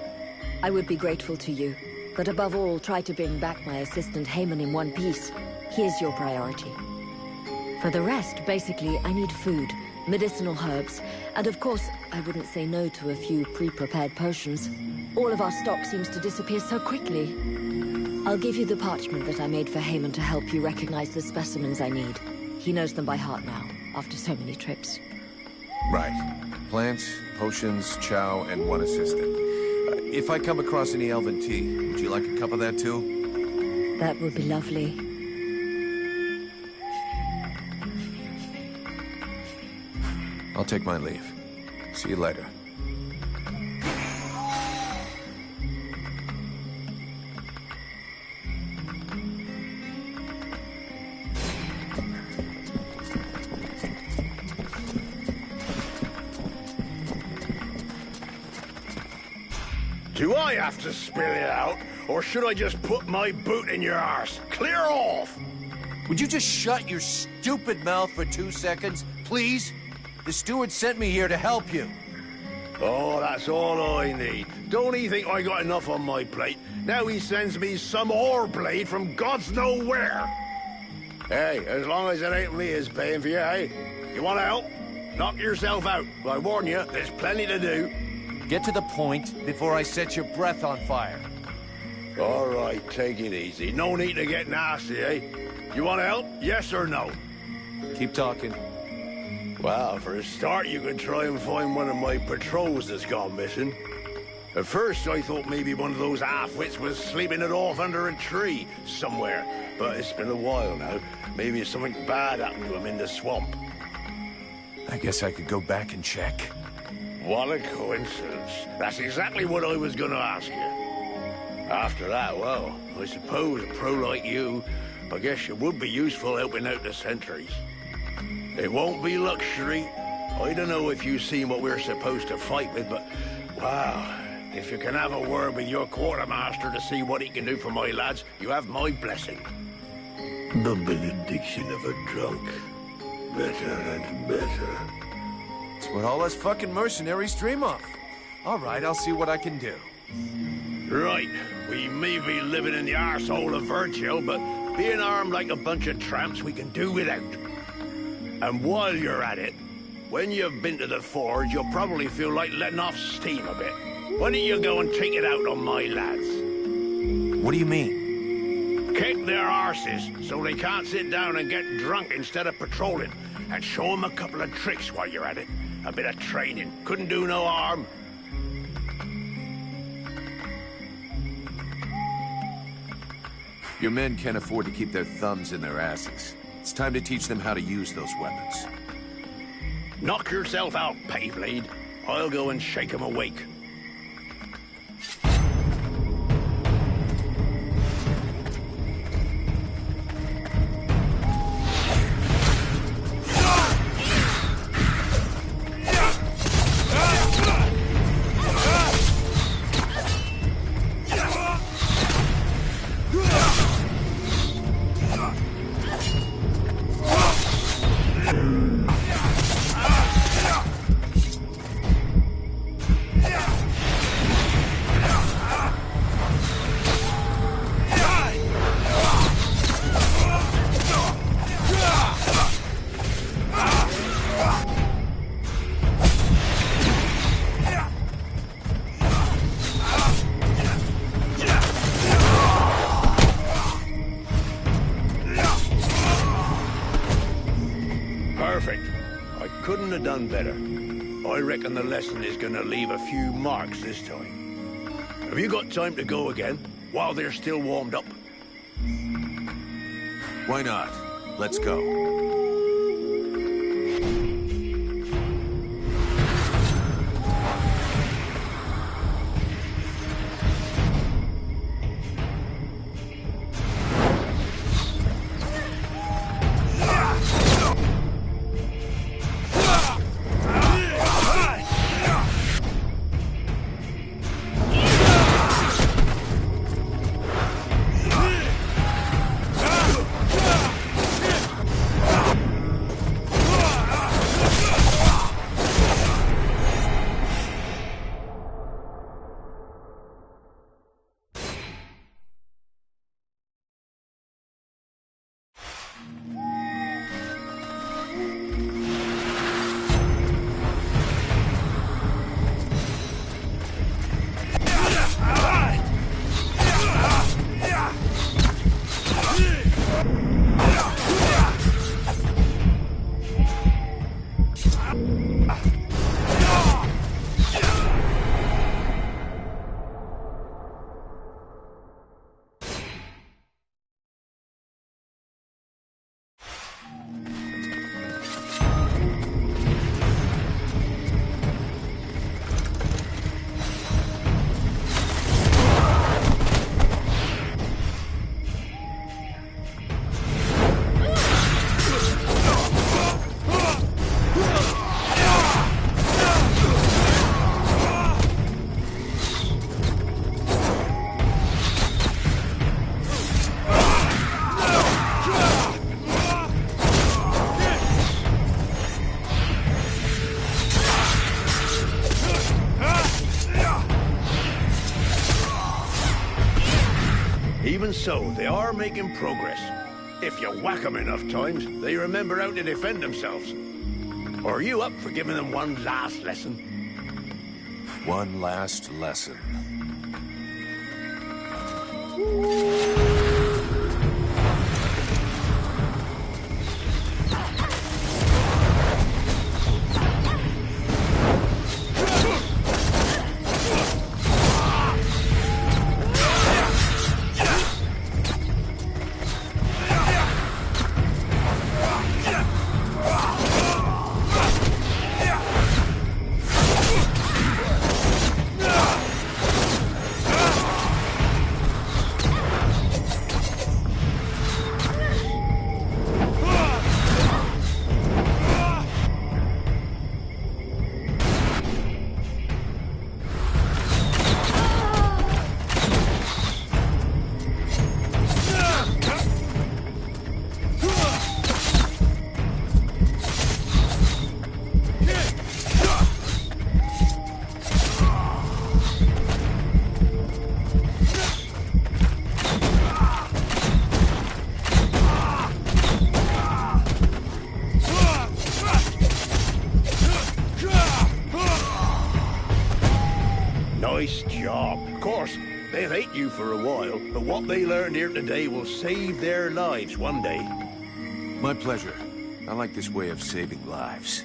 I would be grateful to you. But above all, try to bring back my assistant Heyman in one piece. He is your priority. For the rest, basically, I need food, medicinal herbs, and of course, I wouldn't say no to a few pre-prepared potions. All of our stock seems to disappear so quickly. I'll give you the parchment that I made for Heyman to help you recognize the specimens I need. He knows them by heart now, after so many trips. Right. Plants, potions, chow, and one assistant. If I come across any elven tea, would you like a cup of that too? That would be lovely. I'll take my leave. See you later. Do I have to spill it out, or should I just put my boot in your arse? Clear off! Would you just shut your stupid mouth for 2 seconds, please? The steward sent me here to help you. Oh, that's all I need. Don't he think I got enough on my plate? Now he sends me some ore blade from God's know where. Hey, as long as it ain't me is paying for you, hey? You want to help? Knock yourself out. I warn you, there's plenty to do. Get to the point before I set your breath on fire. All right, take it easy. No need to get nasty, eh? You want to help? Yes or no? Keep talking. Well, for a start, you can try and find one of my patrols that's gone missing. At first, I thought maybe one of those half-wits was sleeping it off under a tree somewhere. But it's been a while now. Maybe something bad happened to him in the swamp. I guess I could go back and check. What a coincidence. That's exactly what I was going to ask you. After that, well, I suppose a pro like you, I guess you would be useful helping out the sentries. It won't be luxury. I don't know if you've seen what we're supposed to fight with, but, wow, if you can have a word with your quartermaster to see what he can do for my lads, you have my blessing. The benediction of a drunk. Better and better. It's what all us fucking mercenaries dream of. All right, I'll see what I can do. Right. We may be living in the arsehole of Virgil, but being armed like a bunch of tramps we can do without. And while you're at it, when you've been to the forge, you'll probably feel like letting off steam a bit. Why don't you go and take it out on my lads? What do you mean? Kick their arses so they can't sit down and get drunk instead of patrolling. And show them a couple of tricks while you're at it. A bit of training. Couldn't do no harm. Your men can't afford to keep their thumbs in their asses. It's time to teach them how to use those weapons. Knock yourself out, Payblade. I'll go and shake them awake. Couldn't have done better. I reckon the lesson is gonna leave a few marks this time. Have you got time to go again, while they're still warmed up? Why not? Let's go. Even so, they are making progress. If you whack them enough times, they remember how to defend themselves. Or are you up for giving them one last lesson? One last lesson. Nice job. Of course, they'll hate you for a while, but what they learned here today will save their lives one day. My pleasure. I like this way of saving lives.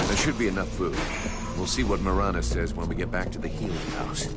There should be enough food. We'll see what Marana says when we get back to the healing house.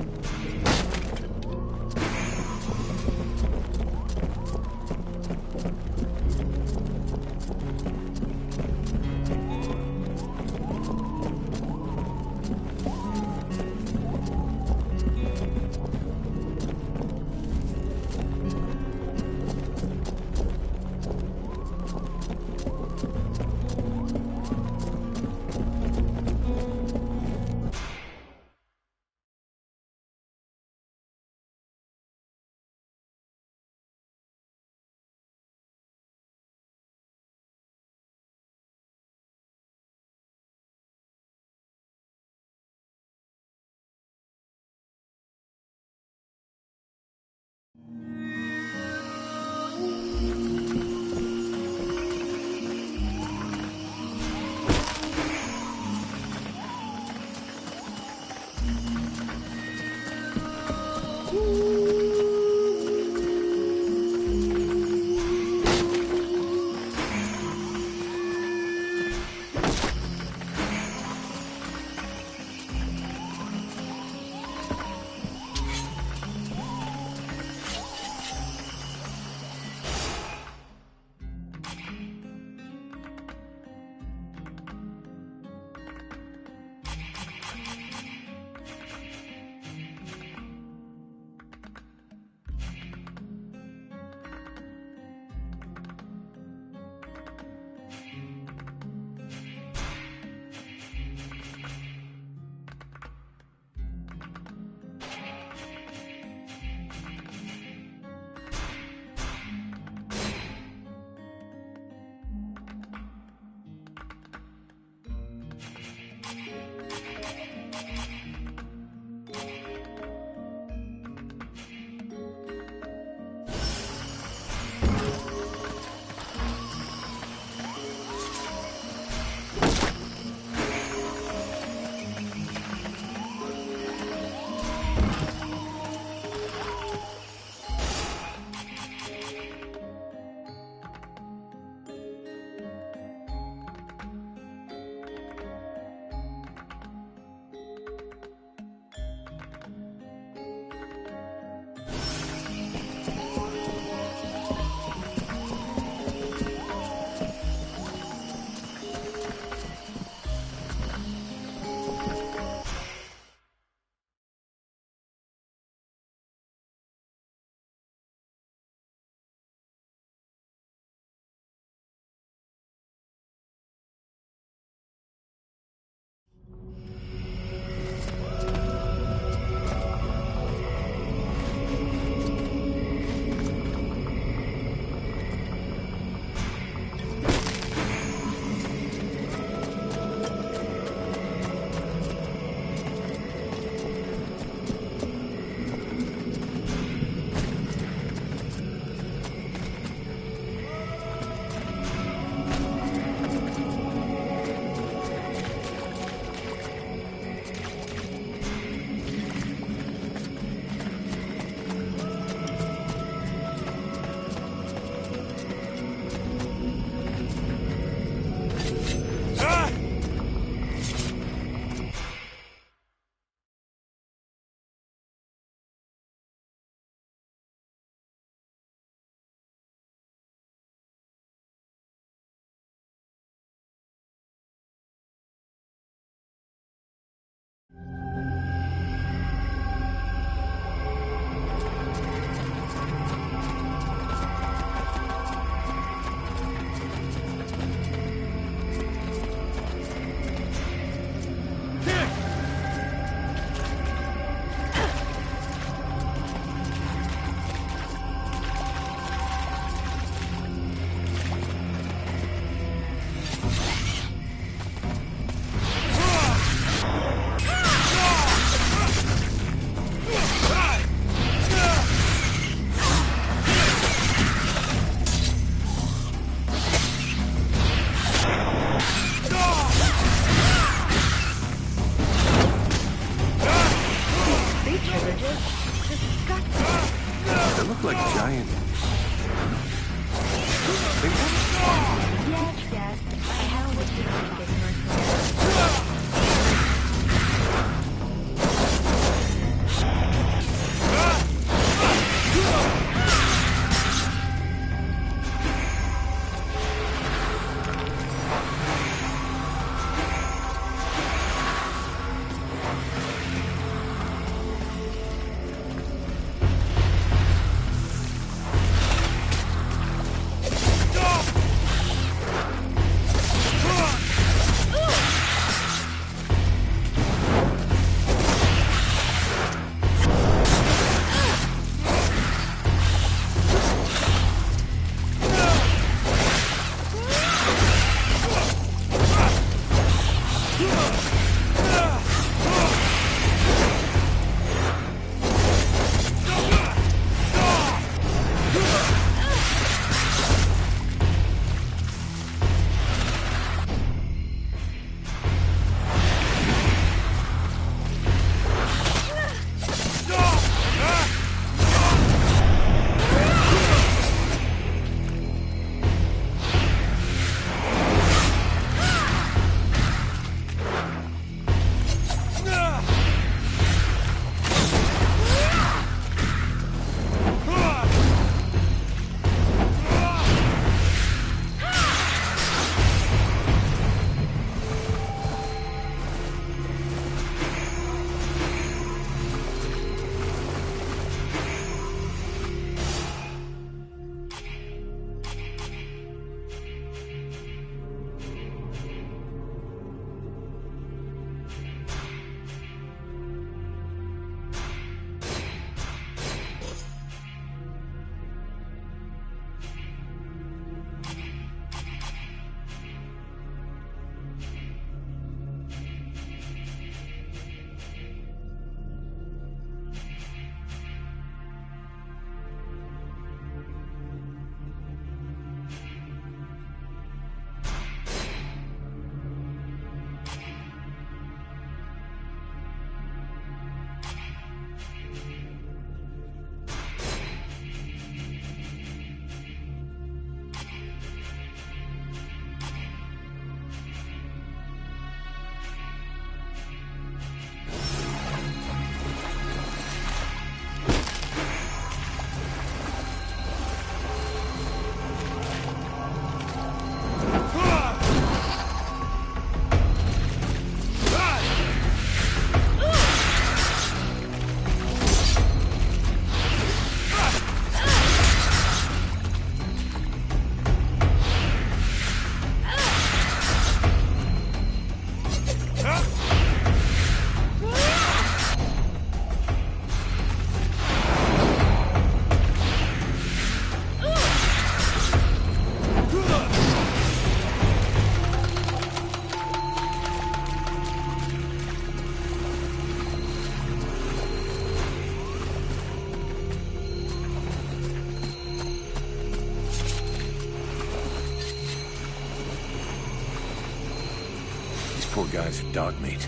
poor guys are dog meat,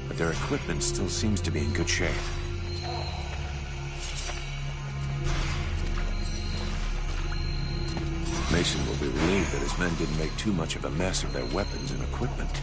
but their equipment still seems to be in good shape. Mason will be relieved that his men didn't make too much of a mess of their weapons and equipment.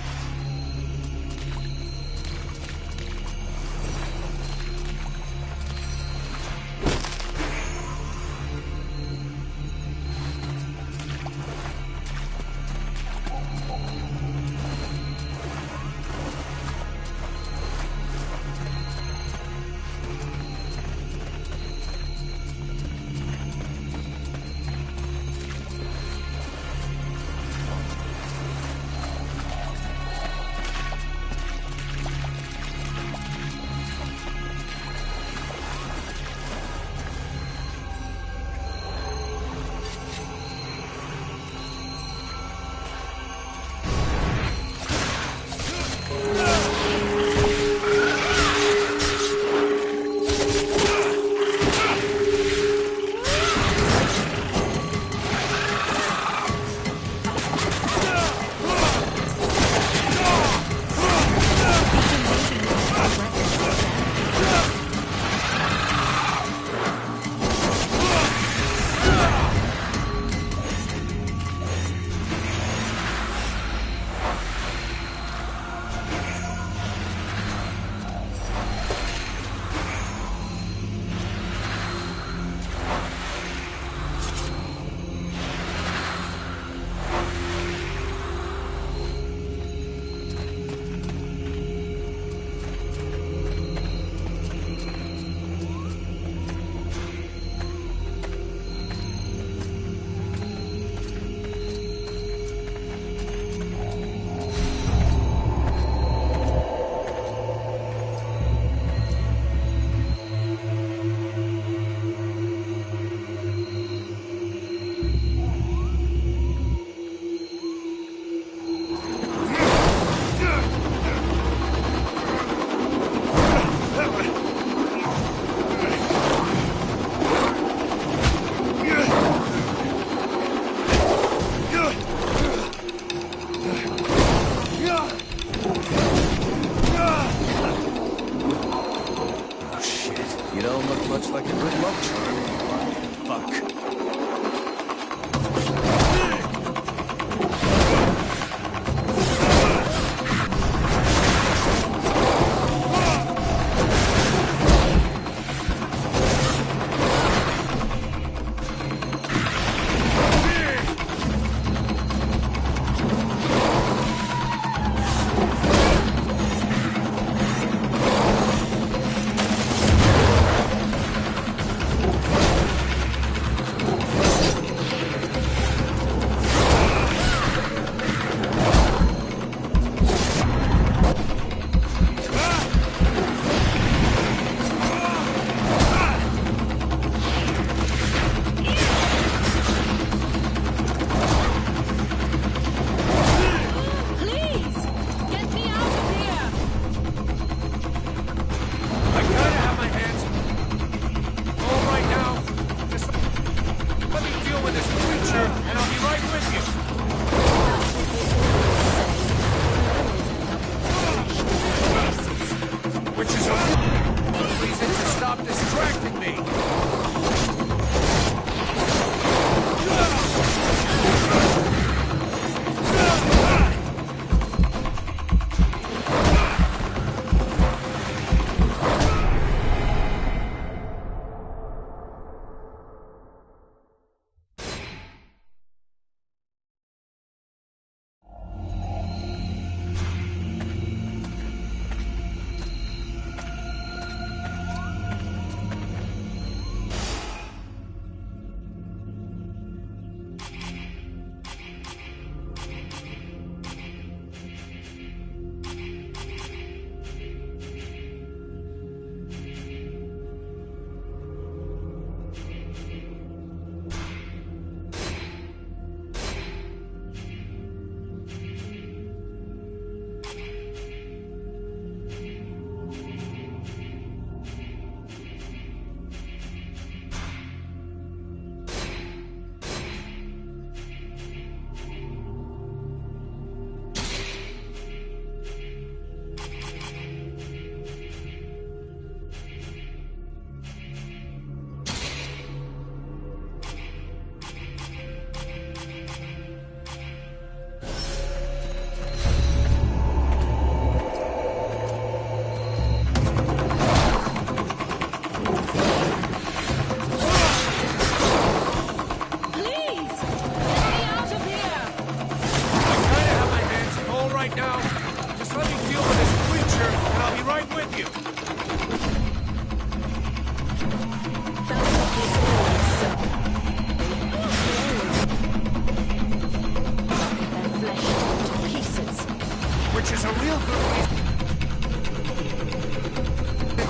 Which is a real good reason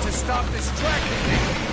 to stop distracting me.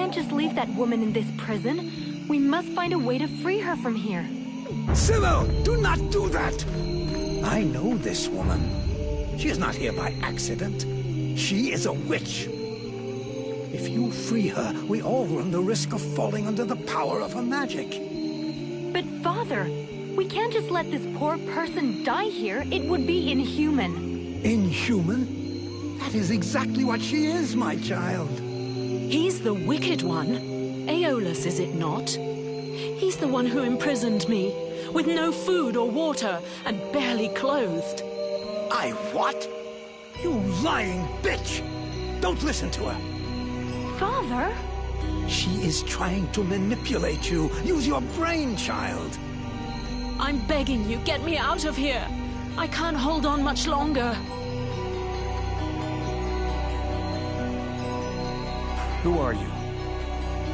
can't just leave that woman in this prison. We must find a way to free her from here. Sybil, do not do that! I know this woman. She is not here by accident. She is a witch. If you free her, we all run the risk of falling under the power of her magic. But Father, we can't just let this poor person die here. It would be inhuman. Inhuman? That is exactly what she is, my child. He's the wicked one. Aeolus, is it not? He's the one who imprisoned me, with no food or water, and barely clothed. I what? You lying bitch! Don't listen to her. Father? She is trying to manipulate you. Use your brain, child. I'm begging you, get me out of here. I can't hold on much longer. Who are you?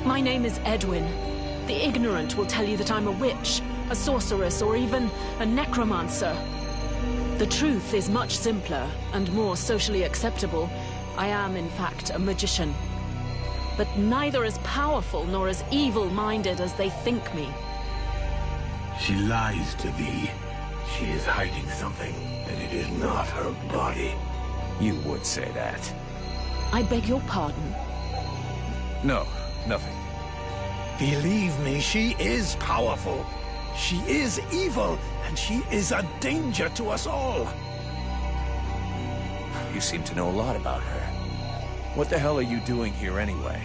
My name is Edwin. The ignorant will tell you that I'm a witch, a sorceress, or even a necromancer. The truth is much simpler and more socially acceptable. I am, in fact, a magician. But neither as powerful nor as evil-minded as they think me. She lies to thee. She is hiding something, and it is not her body. You would say that. I beg your pardon. No, nothing. Believe me, she is powerful. She is evil, and she is a danger to us all. You seem to know a lot about her. What the hell are you doing here anyway?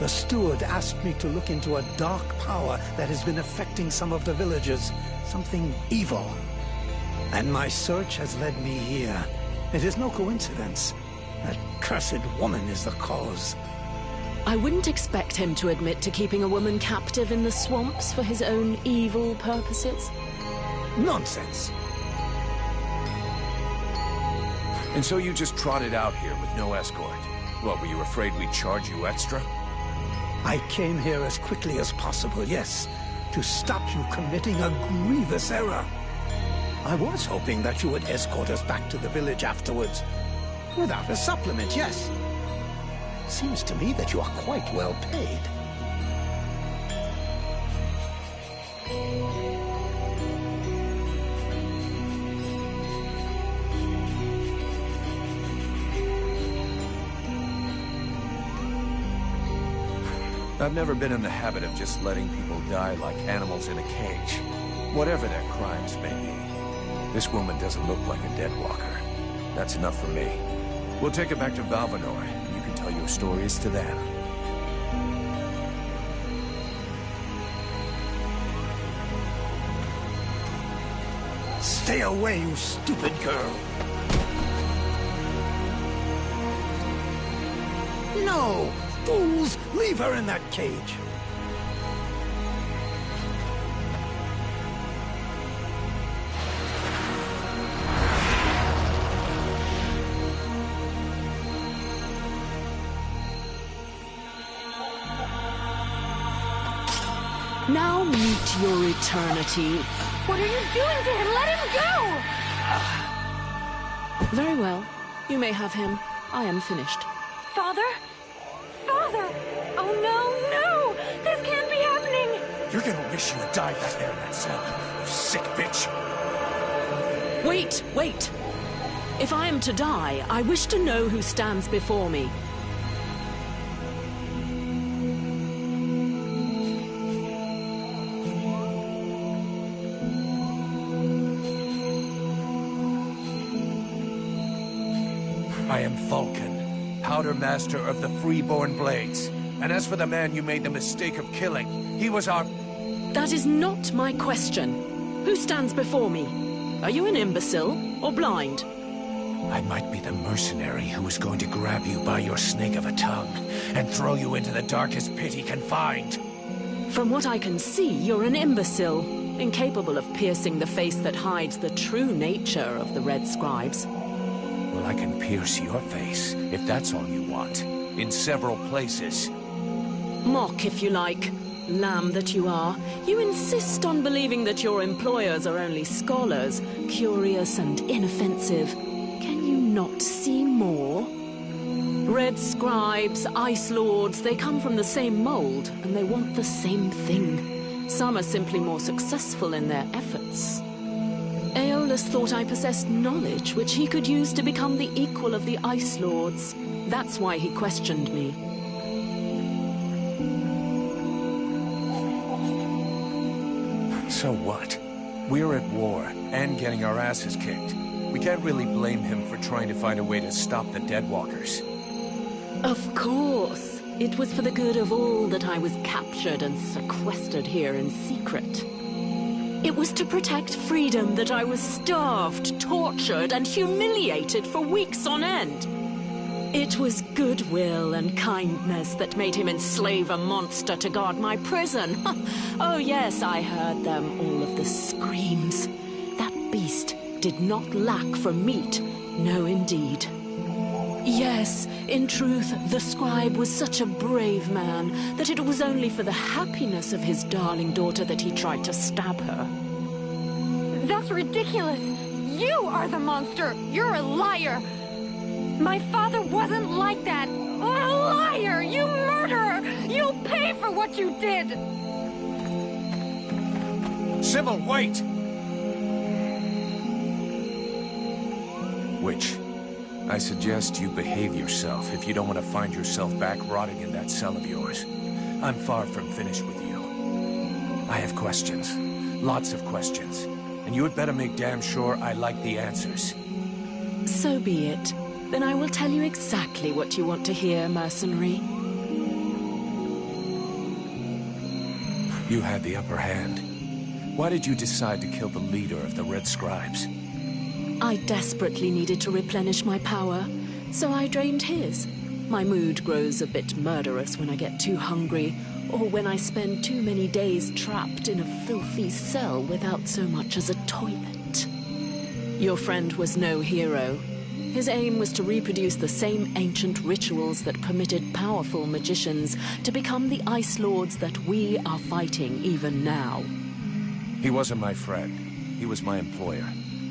The steward asked me to look into a dark power that has been affecting some of the villagers. Something evil. And my search has led me here. It is no coincidence. That cursed woman is the cause. I wouldn't expect him to admit to keeping a woman captive in the swamps for his own evil purposes. Nonsense. And so you just trotted out here with no escort? What, were you afraid we'd charge you extra? I came here as quickly as possible, yes, to stop you committing a grievous error. I was hoping that you would escort us back to the village afterwards. Without a supplement, yes. Seems to me that you are quite well paid. I've never been in the habit of just letting people die like animals in a cage, whatever their crimes may be. This woman doesn't look like a dead walker. That's enough for me. We'll take her back to Valvanor, and you can tell your stories to them. Stay away, you stupid girl! No! Fools! Leave her in that cage! Now meet your eternity. What are you doing to him? Let him go! Very well. You may have him. I am finished. Father? Father! Oh no, no! This can't be happening! You're gonna wish you had died back there in that cell, you sick bitch! Wait, wait! If I am to die, I wish to know who stands before me. I am Vulcan, Powder Master of the Freeborn Blades. And as for the man you made the mistake of killing, he was our... That is not my question. Who stands before me? Are you an imbecile or blind? I might be the mercenary who was going to grab you by your snake of a tongue and throw you into the darkest pit he can find. From what I can see, you're an imbecile, incapable of piercing the face that hides the true nature of the Red Scribes. Well, I can pierce your face, if that's all you want, in several places. Mock, if you like. Lamb that you are. You insist on believing that your employers are only scholars, curious and inoffensive. Can you not see more? Red scribes, ice lords, they come from the same mold, and they want the same thing. Some are simply more successful in their efforts. Aeolus thought I possessed knowledge which he could use to become the equal of the ice lords. That's why he questioned me. So what? We're at war, and getting our asses kicked. We can't really blame him for trying to find a way to stop the Deadwalkers. Of course. It was for the good of all that I was captured and sequestered here in secret. It was to protect freedom that I was starved, tortured, and humiliated for weeks on end. It was goodwill and kindness that made him enslave a monster to guard my prison. Oh yes, I heard them, all of the screams. That beast did not lack for meat. No, indeed. Yes, in truth, the scribe was such a brave man that it was only for the happiness of his darling daughter that he tried to stab her. That's ridiculous! You are the monster! You're a liar! My father wasn't like that! A liar! You murderer! You'll pay for what you did! Sybil, wait! Witch, I suggest you behave yourself if you don't want to find yourself back rotting in that cell of yours. I'm far from finished with you. I have questions. Lots of questions. And you had better make damn sure I like the answers. So be it. Then I will tell you exactly what you want to hear, mercenary. You had the upper hand. Why did you decide to kill the leader of the Red Scribes? I desperately needed to replenish my power, so I drained his. My mood grows a bit murderous when I get too hungry, or when I spend too many days trapped in a filthy cell without so much as a toilet. Your friend was no hero. His aim was to reproduce the same ancient rituals that permitted powerful magicians to become the Ice Lords that we are fighting even now. He wasn't my friend. He was my employer,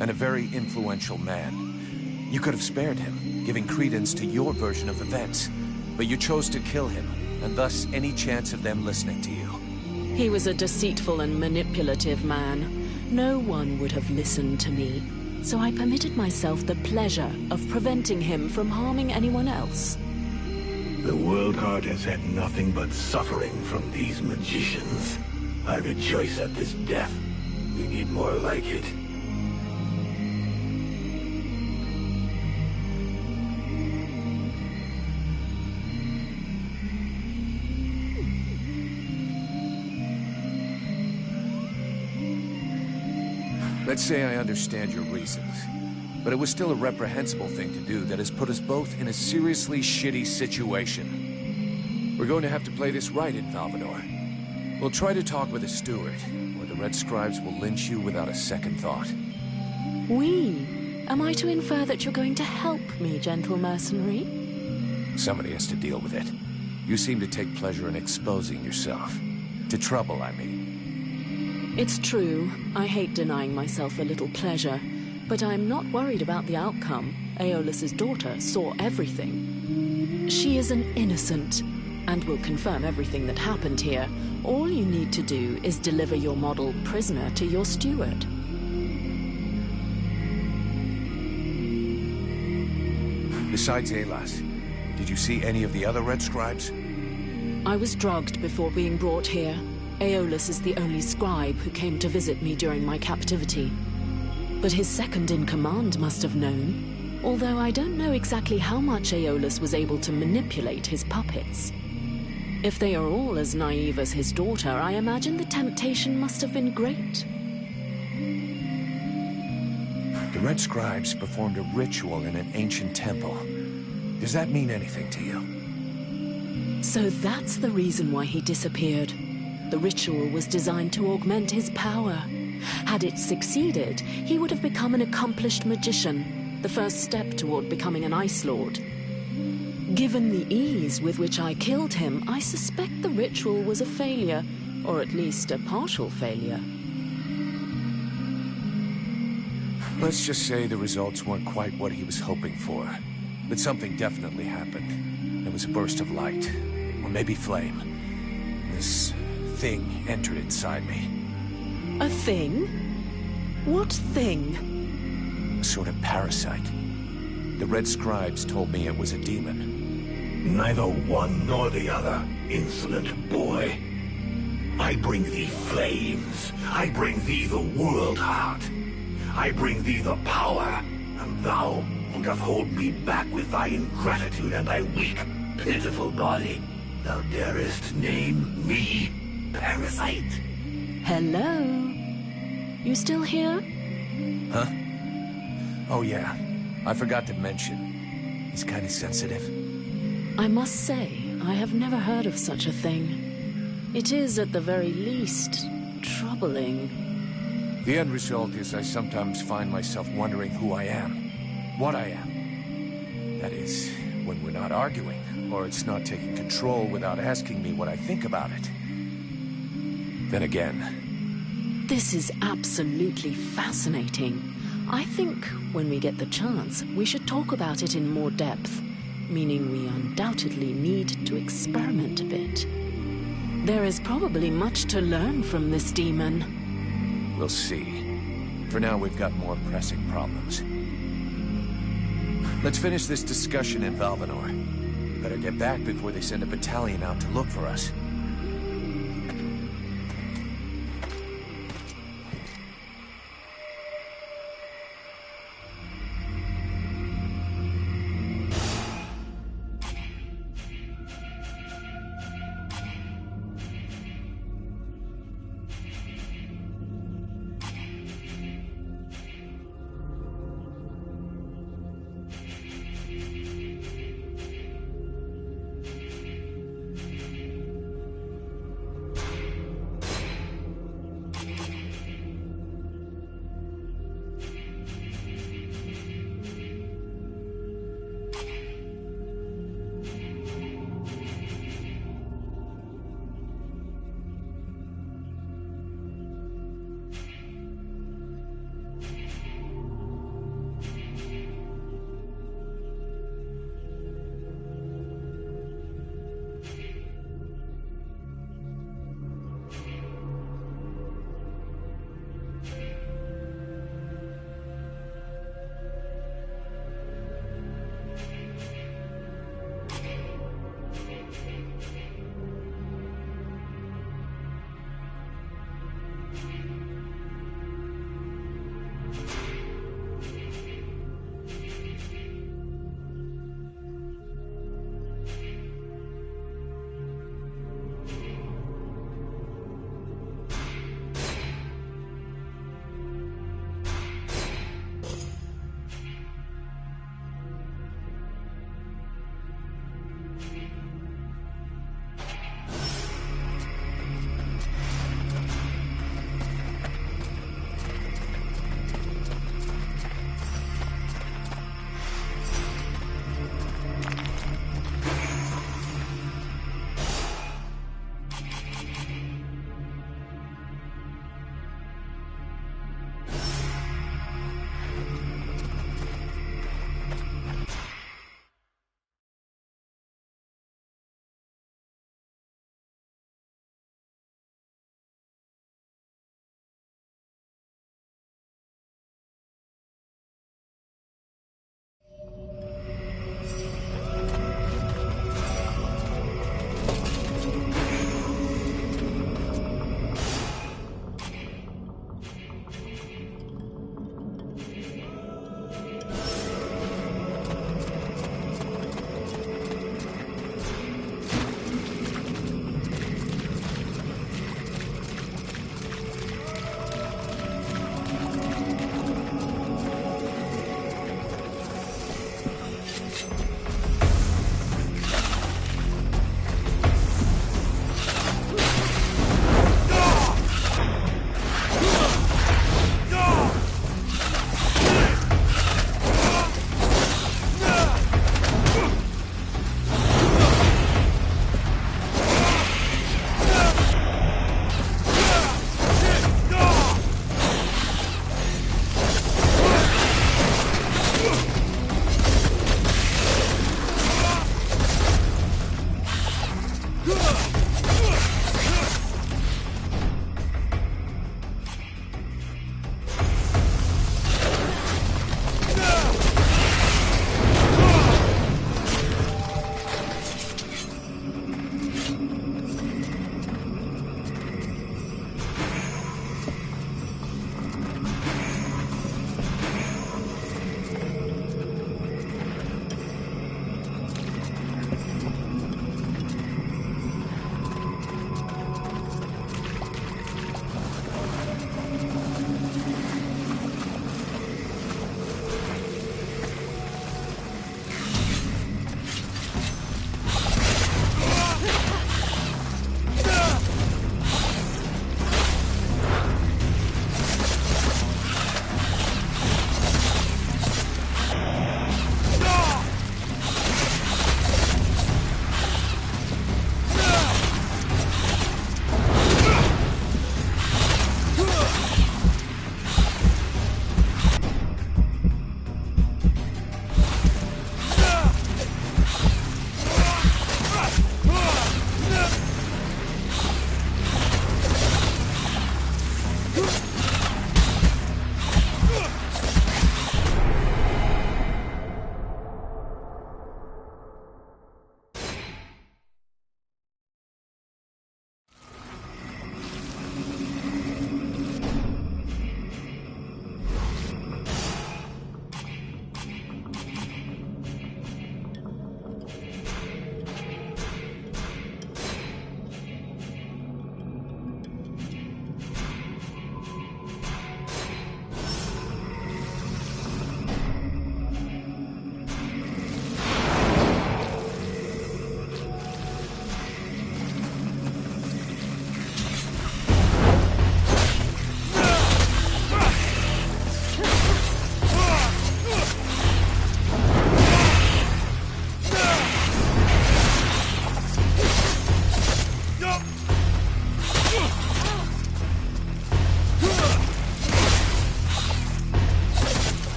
and a very influential man. You could have spared him, giving credence to your version of events, but you chose to kill him, and thus any chance of them listening to you. He was a deceitful and manipulative man. No one would have listened to me, so I permitted myself the pleasure of preventing him from harming anyone else. The World Heart has had nothing but suffering from these magicians. I rejoice at this death. We need more like it. Let's say I understand your reasons, but it was still a reprehensible thing to do that has put us both in a seriously shitty situation. We're going to have to play this right in Valvador. We'll try to talk with the steward, or the Red Scribes will lynch you without a second thought. We? Am I to infer that you're going to help me, gentle mercenary? Somebody has to deal with it. You seem to take pleasure in exposing yourself. To trouble, I mean. It's true. I hate denying myself a little pleasure, but I'm not worried about the outcome. Aeolus's daughter saw everything. She is an innocent, and will confirm everything that happened here. All you need to do is deliver your model prisoner to your steward. Besides Aelas, did you see any of the other Red Scribes? I was drugged before being brought here. Aeolus is the only scribe who came to visit me during my captivity. But his second-in-command must have known, although I don't know exactly how much Aeolus was able to manipulate his puppets. If they are all as naive as his daughter, I imagine the temptation must have been great. The Red Scribes performed a ritual in an ancient temple. Does that mean anything to you? So that's the reason why he disappeared. The ritual was designed to augment his power. Had it succeeded, he would have become an accomplished magician, the first step toward becoming an Ice Lord. Given the ease with which I killed him, I suspect the ritual was a failure, or at least a partial failure. Let's just say the results weren't quite what he was hoping for. But something definitely happened. There was a burst of light, or maybe flame. This thing entered inside me. A thing? What thing? A sort of parasite. The Red Scribes told me it was a demon. Neither one nor the other, insolent boy. I bring thee flames. I bring thee the world heart. I bring thee the power, and thou doth hold me back with thy ingratitude and thy weak, pitiful body. Thou darest name me parasite? Hello? You still here? Huh? Oh yeah, I forgot to mention. He's kind of sensitive. I must say, I have never heard of such a thing. It is, at the very least, troubling. The end result is I sometimes find myself wondering who I am. What I am. That is, when we're not arguing, or it's not taking control without asking me what I think about it. Then again... This is absolutely fascinating. I think, when we get the chance, we should talk about it in more depth. Meaning we undoubtedly need to experiment a bit. There is probably much to learn from this demon. We'll see. For now, we've got more pressing problems. Let's finish this discussion in Valvanor. Better get back before they send a battalion out to look for us.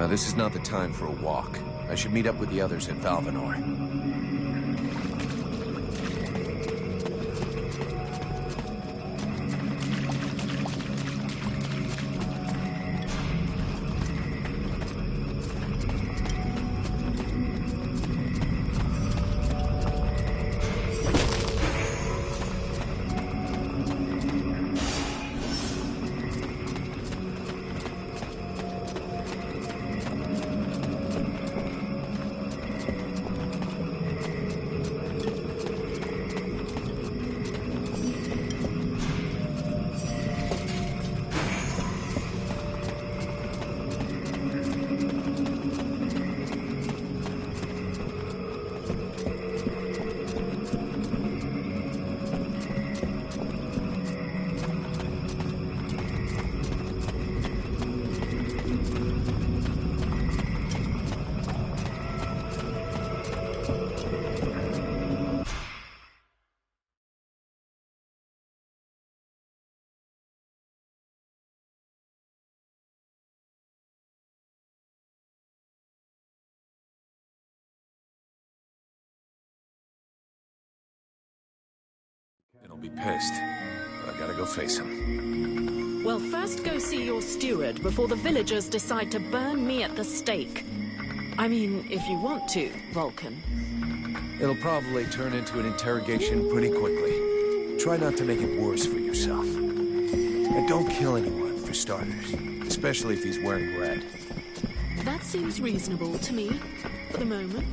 This is not the time for a walk. I should meet up with the others in Valvanor. He'll be pissed, but I gotta go face him. Well, first go see your steward before the villagers decide to burn me at the stake. I mean, if you want to, Vulcan. It'll probably turn into an interrogation pretty quickly. Try not to make it worse for yourself. And don't kill anyone, for starters. Especially if he's wearing red. That seems reasonable to me, for the moment.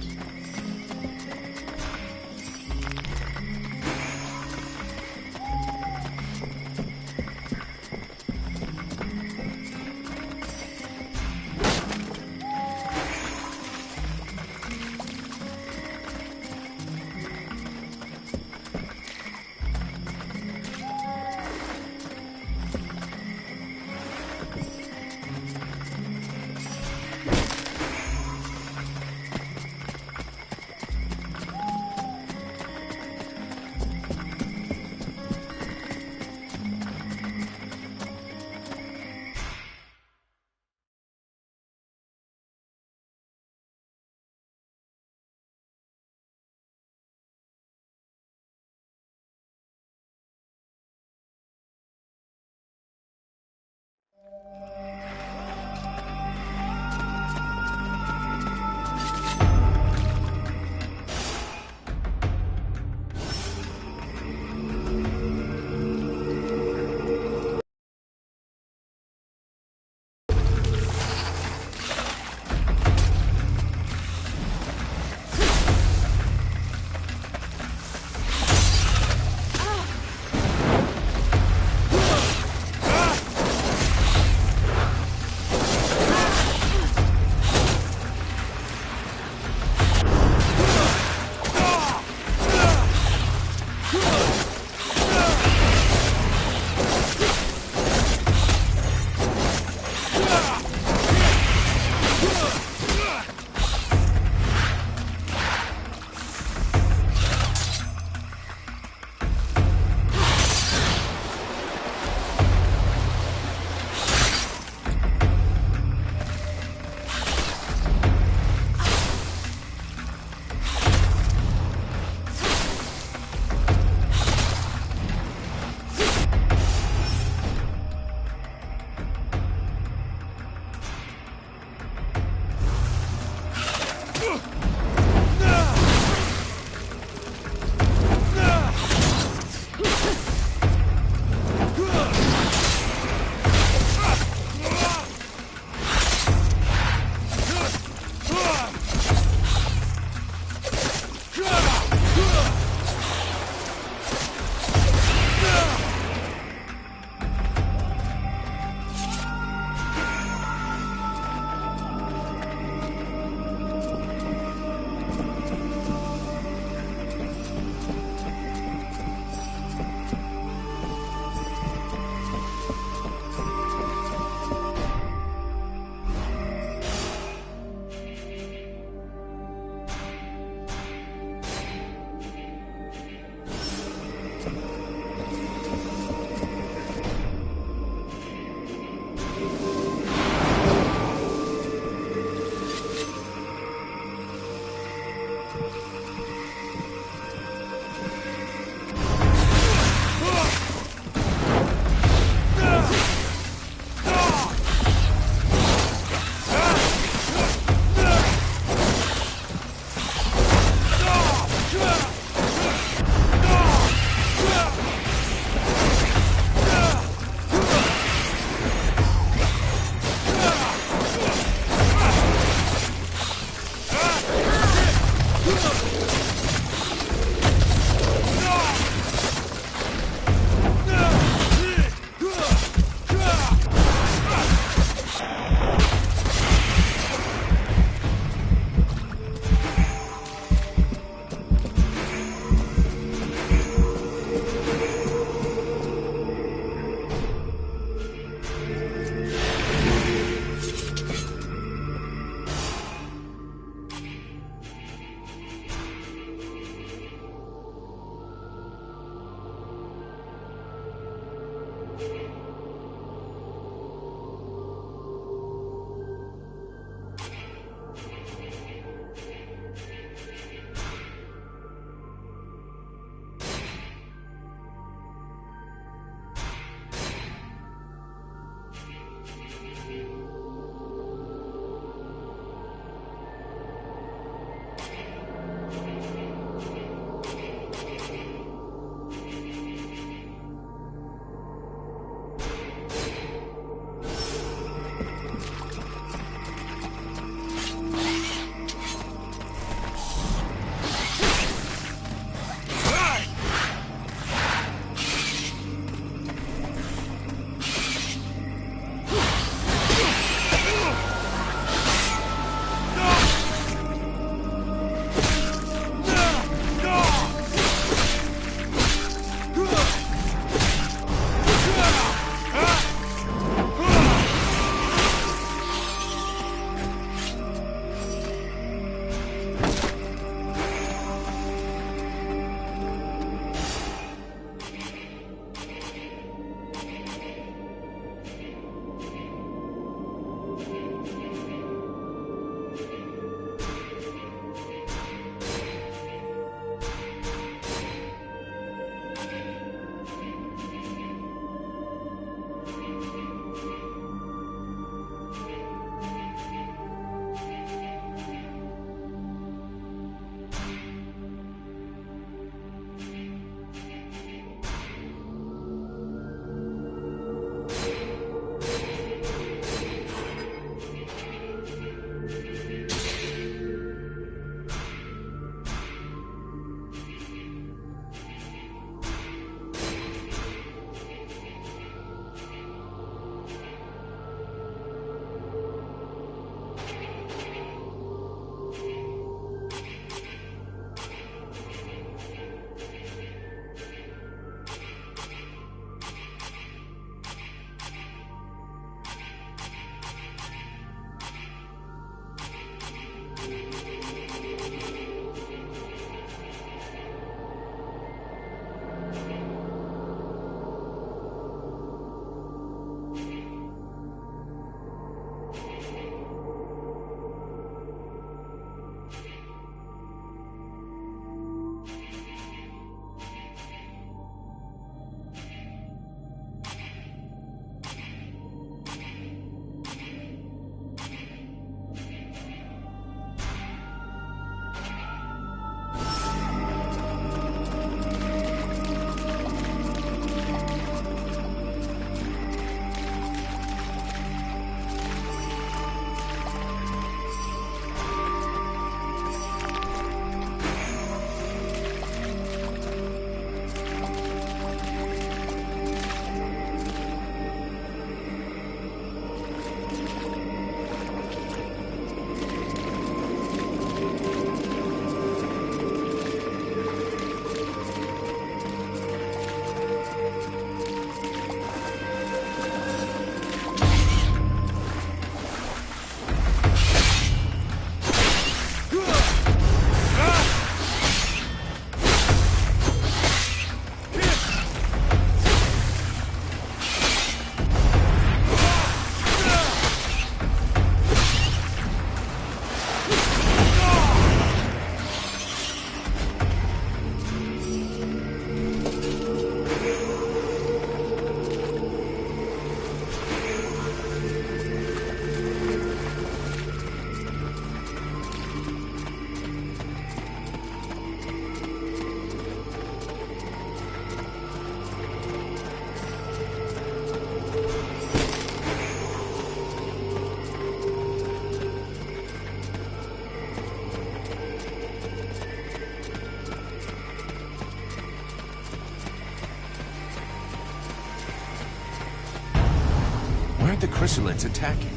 the chrysalids attacking?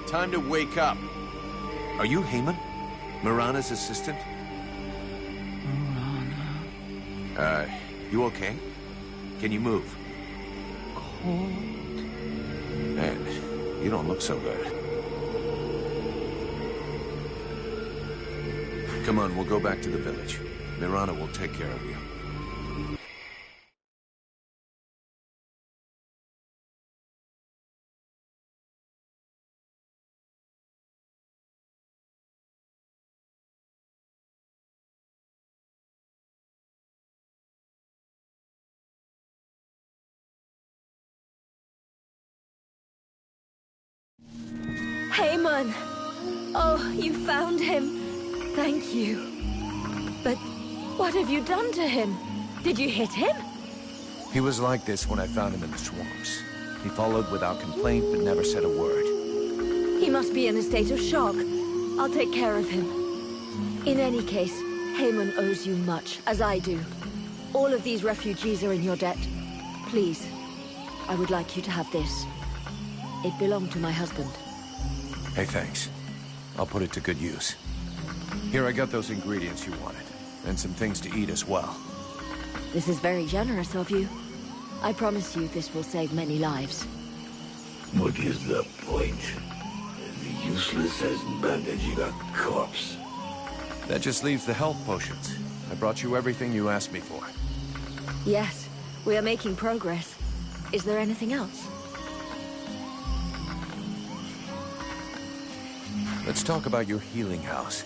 Time to wake up. Are you Heyman? Mirana's assistant? Mirana. You okay? Can you move? Cold. Man, you don't look so good. Come on, we'll go back to the village. Mirana will take care of you. Heyman! Oh, you found him. Thank you. But what have you done to him? Did you hit him? He was like this when I found him in the swamps. He followed without complaint, but never said a word. He must be in a state of shock. I'll take care of him. In any case, Heyman owes you much, as I do. All of these refugees are in your debt. Please, I would like you to have this. It belonged to my husband. Hey, thanks. I'll put it to good use. Here, I got those ingredients you wanted. And some things to eat as well. This is very generous of you. I promise you this will save many lives. What is the point? As useless as bandaging a corpse. That just leaves the health potions. I brought you everything you asked me for. Yes, we are making progress. Is there anything else? Let's talk about your healing house.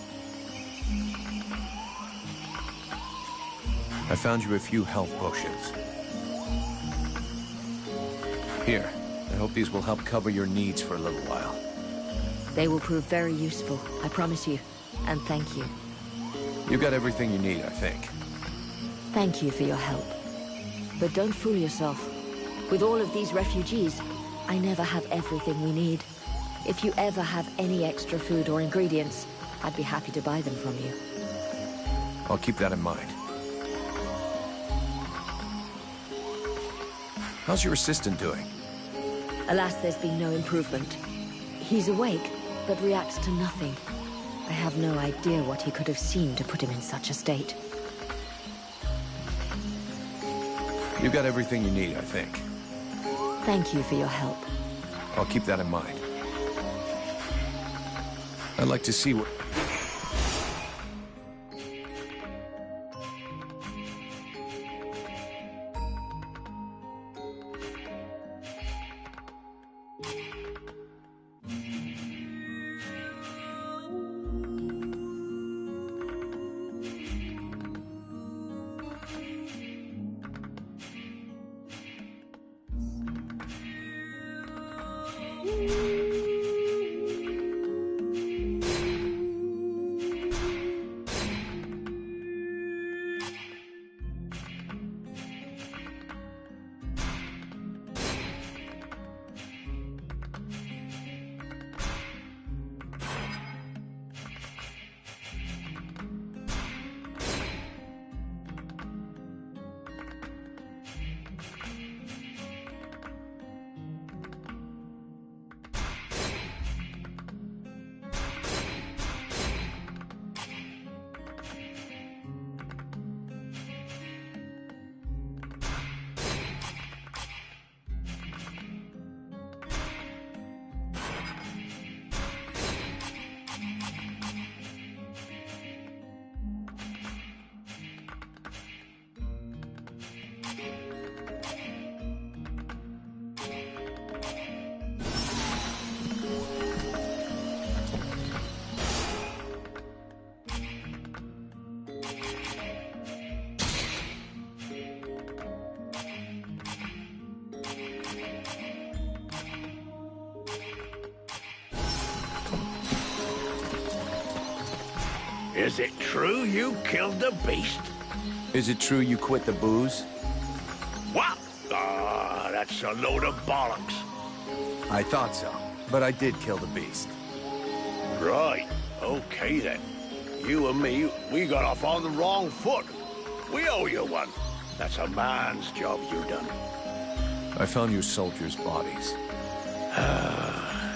I found you a few health potions. Here, I hope these will help cover your needs for a little while. They will prove very useful, I promise you. And thank you. You got everything you need, I think. Thank you for your help. But don't fool yourself. With all of these refugees, I never have everything we need. If you ever have any extra food or ingredients, I'd be happy to buy them from you. I'll keep that in mind. How's your assistant doing? Alas, there's been no improvement. He's awake, but reacts to nothing. I have no idea what he could have seen to put him in such a state. You got everything you need, I think. Thank you for your help. I'll keep that in mind. I'd like to see what... Is it true you killed the beast? Is it true you quit the booze? What? Ah, that's a load of bollocks. I thought so, but I did kill the beast. Right. Okay, then. You and me, we got off on the wrong foot. We owe you one. That's a man's job you done. I found your soldiers' bodies.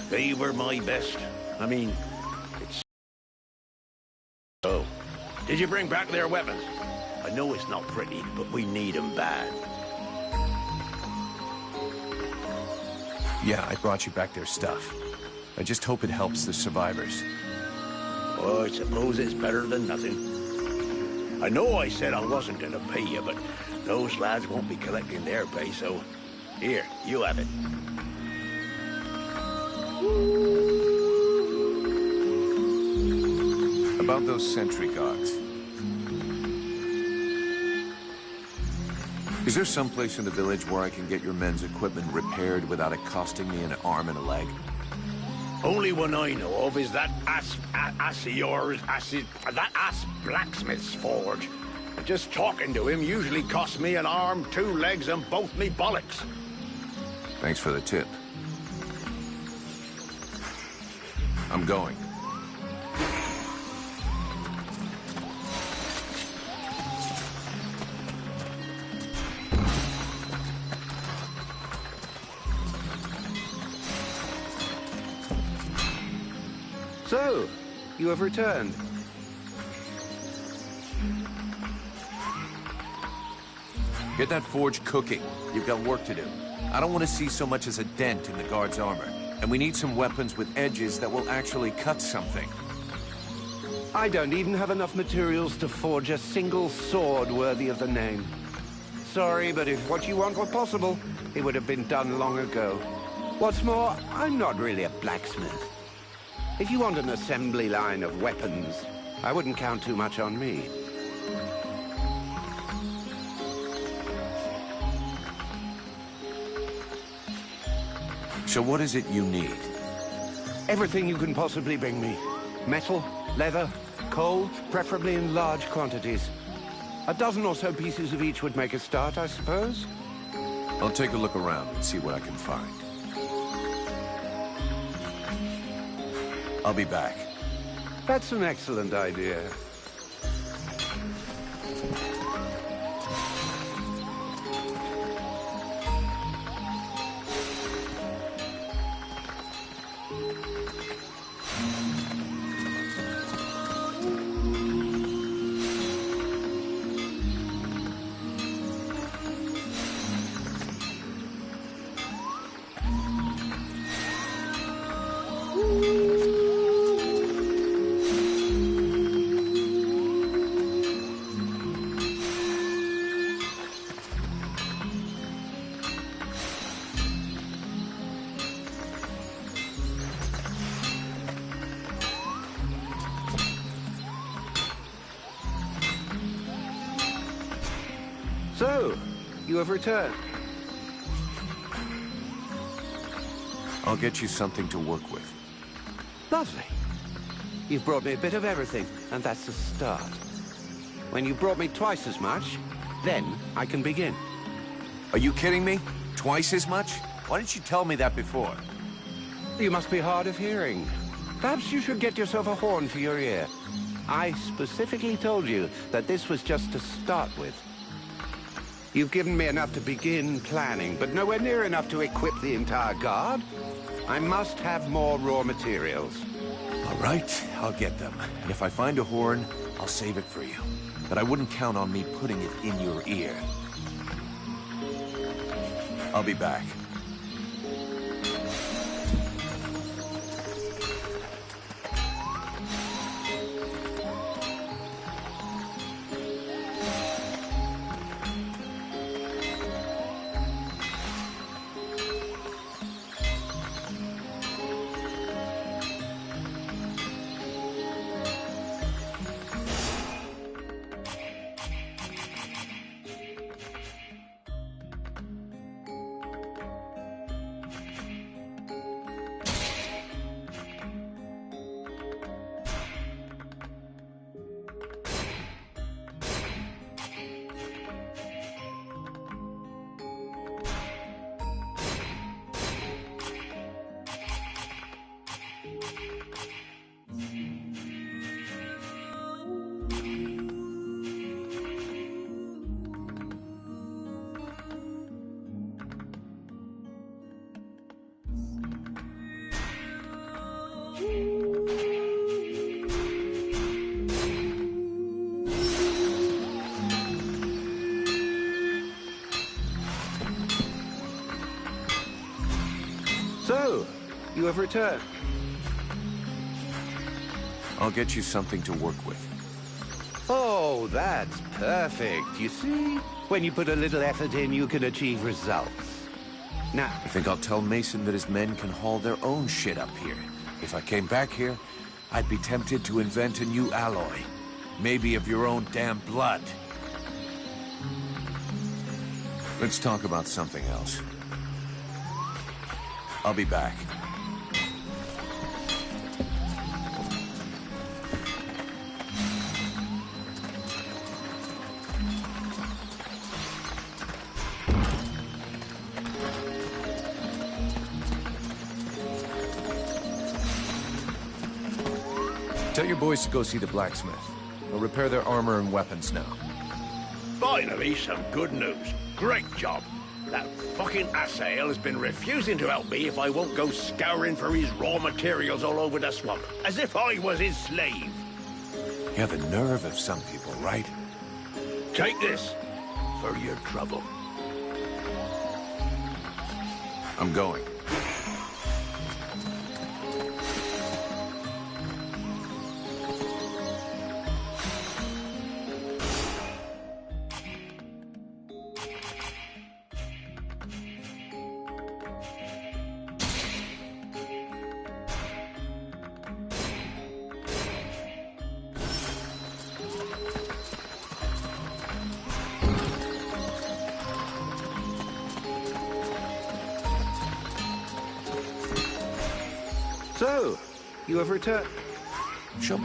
They were my best. I mean, it's... Oh. Did you bring back their weapons? I know it's not pretty, but we need them bad. Yeah, I brought you back their stuff. I just hope it helps the survivors. Oh, I suppose it's better than nothing. I know I said I wasn't gonna pay you, but those lads won't be collecting their pay, so... Here, you have it. About those sentry guards. Is there some place in the village where I can get your men's equipment repaired without it costing me an arm and a leg? Only one I know of is that ass blacksmith's forge. Just talking to him usually costs me an arm, 2 legs, and both me bollocks. Thanks for the tip. I'm going. So, you have returned. Get that forge cooking. You've got work to do. I don't want to see so much as a dent in the guard's armor. And we need some weapons with edges that will actually cut something. I don't even have enough materials to forge a single sword worthy of the name. Sorry, but if what you want were possible, it would have been done long ago. What's more, I'm not really a blacksmith. If you want an assembly line of weapons, I wouldn't count too much on me. So what is it you need? Everything you can possibly bring me. Metal, leather, coal, preferably in large quantities. A dozen or so pieces of each would make a start, I suppose. I'll take a look around and see what I can find. I'll be back. That's an excellent idea. So, you have returned. I'll get you something to work with. Lovely. You've brought me a bit of everything, and that's a start. When you've brought me twice as much, then I can begin. Are you kidding me? Twice as much? Why didn't you tell me that before? You must be hard of hearing. Perhaps you should get yourself a horn for your ear. I specifically told you that this was just to start with. You've given me enough to begin planning, but nowhere near enough to equip the entire guard. I must have more raw materials. All right, I'll get them. And if I find a horn, I'll save it for you. But I wouldn't count on me putting it in your ear. I'll be back. So, you have returned. I'll get you something to work with. Oh, that's perfect. You see? When you put a little effort in, you can achieve results. Now, I think I'll tell Mason that his men can haul their own shit up here. If I came back here, I'd be tempted to invent a new alloy. Maybe of your own damn blood. Let's talk about something else. I'll be back. Tell your boys to go see the blacksmith. They'll repair their armor and weapons now. Finally, some good news. Great job. That fucking asshole has been refusing to help me if I won't go scouring for his raw materials all over the swamp, as if I was his slave. You have the nerve of some people, right? Take this for your trouble. I'm going. So, you have returned. Sure.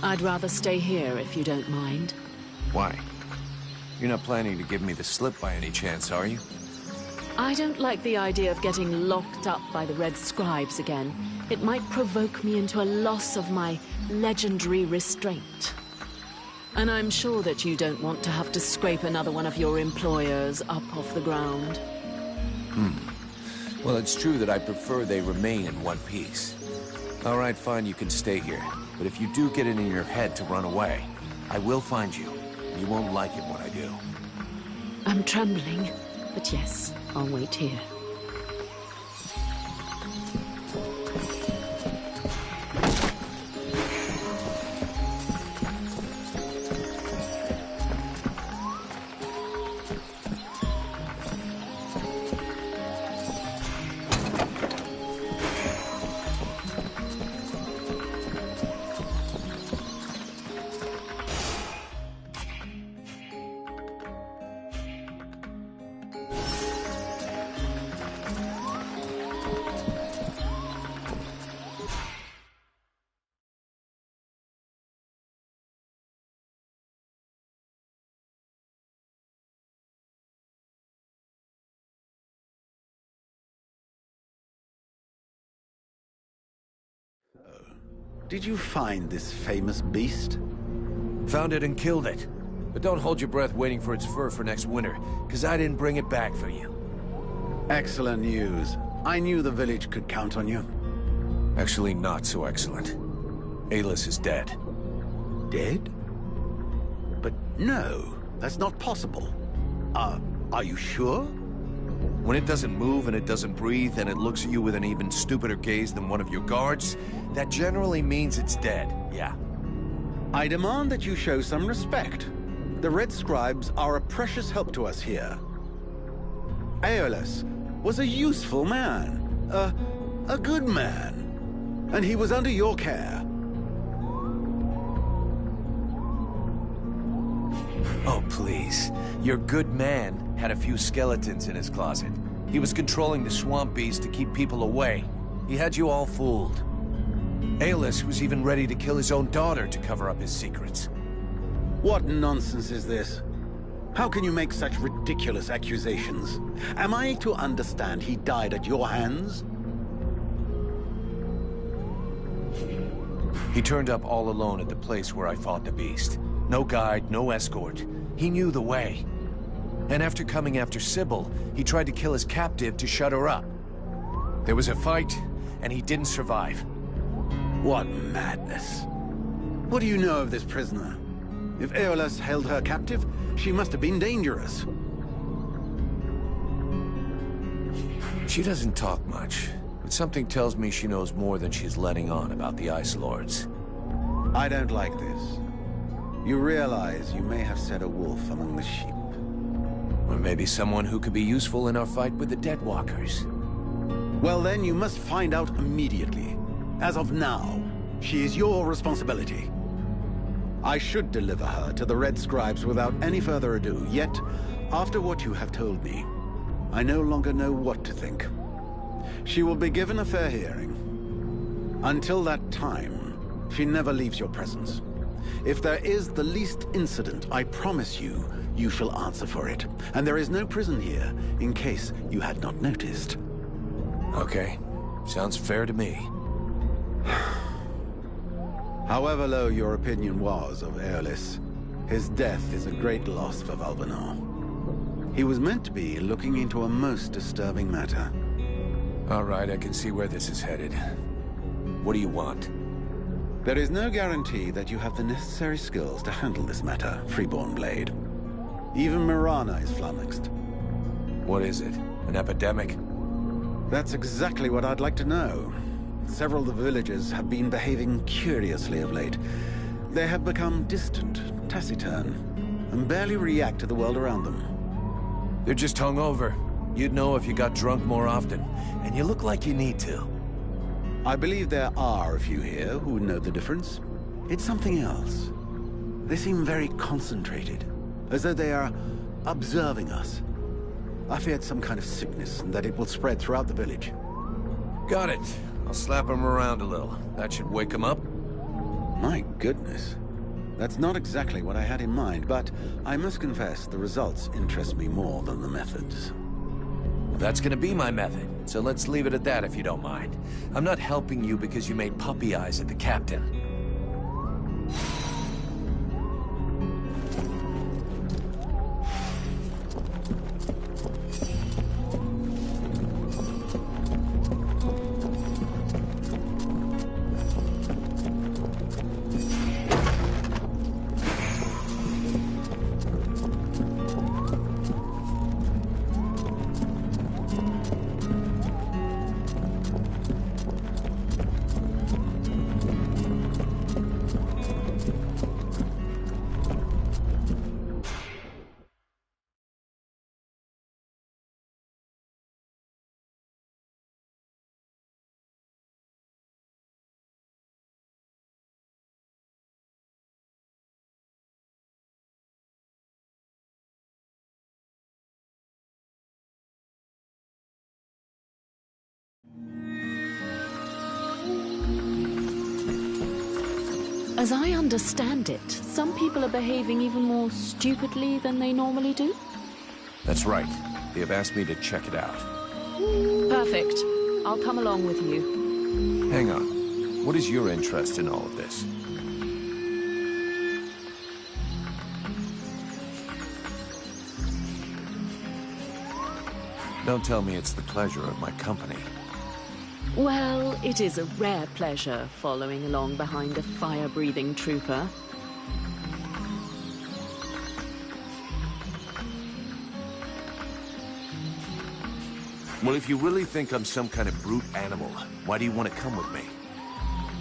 I'd rather stay here if you don't mind. Why? You're not planning to give me the slip by any chance, are you? I don't like the idea of getting locked up by the Red Scribes again. It might provoke me into a loss of my legendary restraint. And I'm sure that you don't want to have to scrape another one of your employers up off the ground. Well, it's true that I prefer they remain in one piece. All right, fine, you can stay here. But if you do get it in your head to run away, I will find you. You won't like it when I do. I'm trembling, but yes, I'll wait here. Did you find this famous beast? Found it and killed it. But don't hold your breath waiting for its fur for next winter, because I didn't bring it back for you. Excellent news. I knew the village could count on you. Actually, not so excellent. Alis is dead. Dead? But no, that's not possible. Are you sure? When it doesn't move and it doesn't breathe and it looks at you with an even stupider gaze than one of your guards, that generally means it's dead, yeah. I demand that you show some respect. The Red Scribes are a precious help to us here. Aeolus was a useful man, a good man, and he was under your care. Oh, please. Your good man had a few skeletons in his closet. He was controlling the swamp bees to keep people away. He had you all fooled. Aelus was even ready to kill his own daughter to cover up his secrets. What nonsense is this? How can you make such ridiculous accusations? Am I to understand he died at your hands? He turned up all alone at the place where I fought the beast. No guide, no escort. He knew the way. And after coming after Sybil, he tried to kill his captive to shut her up. There was a fight, and he didn't survive. What madness. What do you know of this prisoner? If Aeolus held her captive, she must have been dangerous. She doesn't talk much, but something tells me she knows more than she's letting on about the Ice Lords. I don't like this. You realize you may have set a wolf among the sheep. Or maybe someone who could be useful in our fight with the Deadwalkers. Well then, you must find out immediately. As of now, she is your responsibility. I should deliver her to the Red Scribes without any further ado, yet, after what you have told me, I no longer know what to think. She will be given a fair hearing. Until that time, she never leaves your presence. If there is the least incident, I promise you, you shall answer for it. And there is no prison here, in case you had not noticed. Okay. Sounds fair to me. However low your opinion was of Aeolus, his death is a great loss for Valvanor. He was meant to be looking into a most disturbing matter. All right, I can see where this is headed. What do you want? There is no guarantee that you have the necessary skills to handle this matter, Freeborn Blade. Even Mirana is flummoxed. What is it? An epidemic? That's exactly what I'd like to know. Several of the villagers have been behaving curiously of late. They have become distant, taciturn, and barely react to the world around them. They're just hungover. You'd know if you got drunk more often, and you look like you need to. I believe there are a few here who would know the difference. It's something else. They seem very concentrated, as though they are observing us. I feared some kind of sickness, and that it will spread throughout the village. Got it. I'll slap them around a little. That should wake them up. My goodness. That's not exactly what I had in mind, but I must confess the results interest me more than the methods. Well, that's gonna be my method, so let's leave it at that if you don't mind. I'm not helping you because you made puppy eyes at the captain. As I understand it, some people are behaving even more stupidly than they normally do. That's right. They have asked me to check it out. Perfect. I'll come along with you. Hang on. What is your interest in all of this? Don't tell me it's the pleasure of my company. Well, it is a rare pleasure following along behind a fire-breathing trooper. Well, if you really think I'm some kind of brute animal, why do you want to come with me?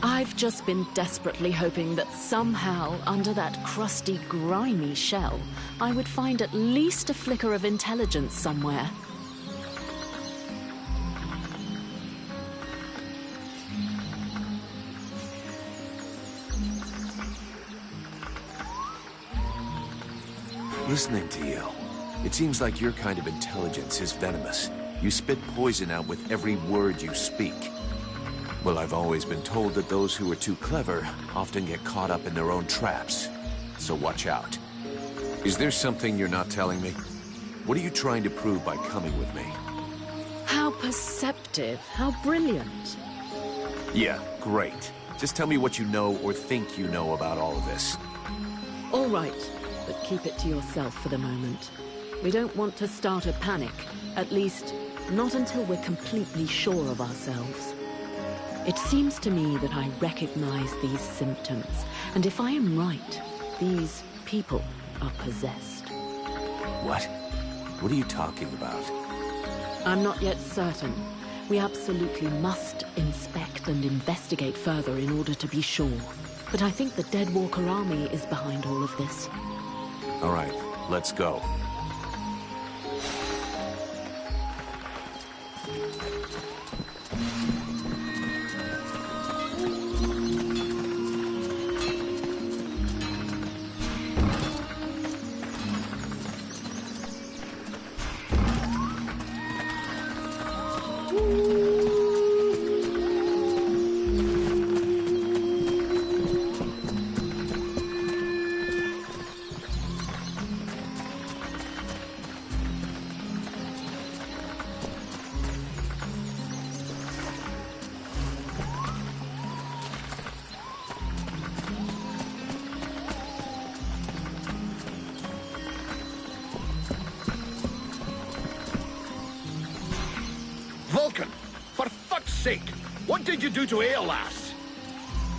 I've just been desperately hoping that somehow, under that crusty, grimy shell, I would find at least a flicker of intelligence somewhere. Listening to you, it seems like your kind of intelligence is venomous. You spit poison out with every word you speak. Well, I've always been told that those who are too clever often get caught up in their own traps. So watch out. Is there something you're not telling me? What are you trying to prove by coming with me? How perceptive, how brilliant. Yeah, great. Just tell me what you know or think you know about all of this. All right, but keep it to yourself for the moment. We don't want to start a panic, at least not until we're completely sure of ourselves. It seems to me that I recognize these symptoms, and if I am right, these people are possessed. What? What are you talking about? I'm not yet certain. We absolutely must inspect and investigate further in order to be sure. But I think the Deadwalker army is behind all of this. All right, let's go. Vulcan, for fuck's sake, what did you do to Aeolas?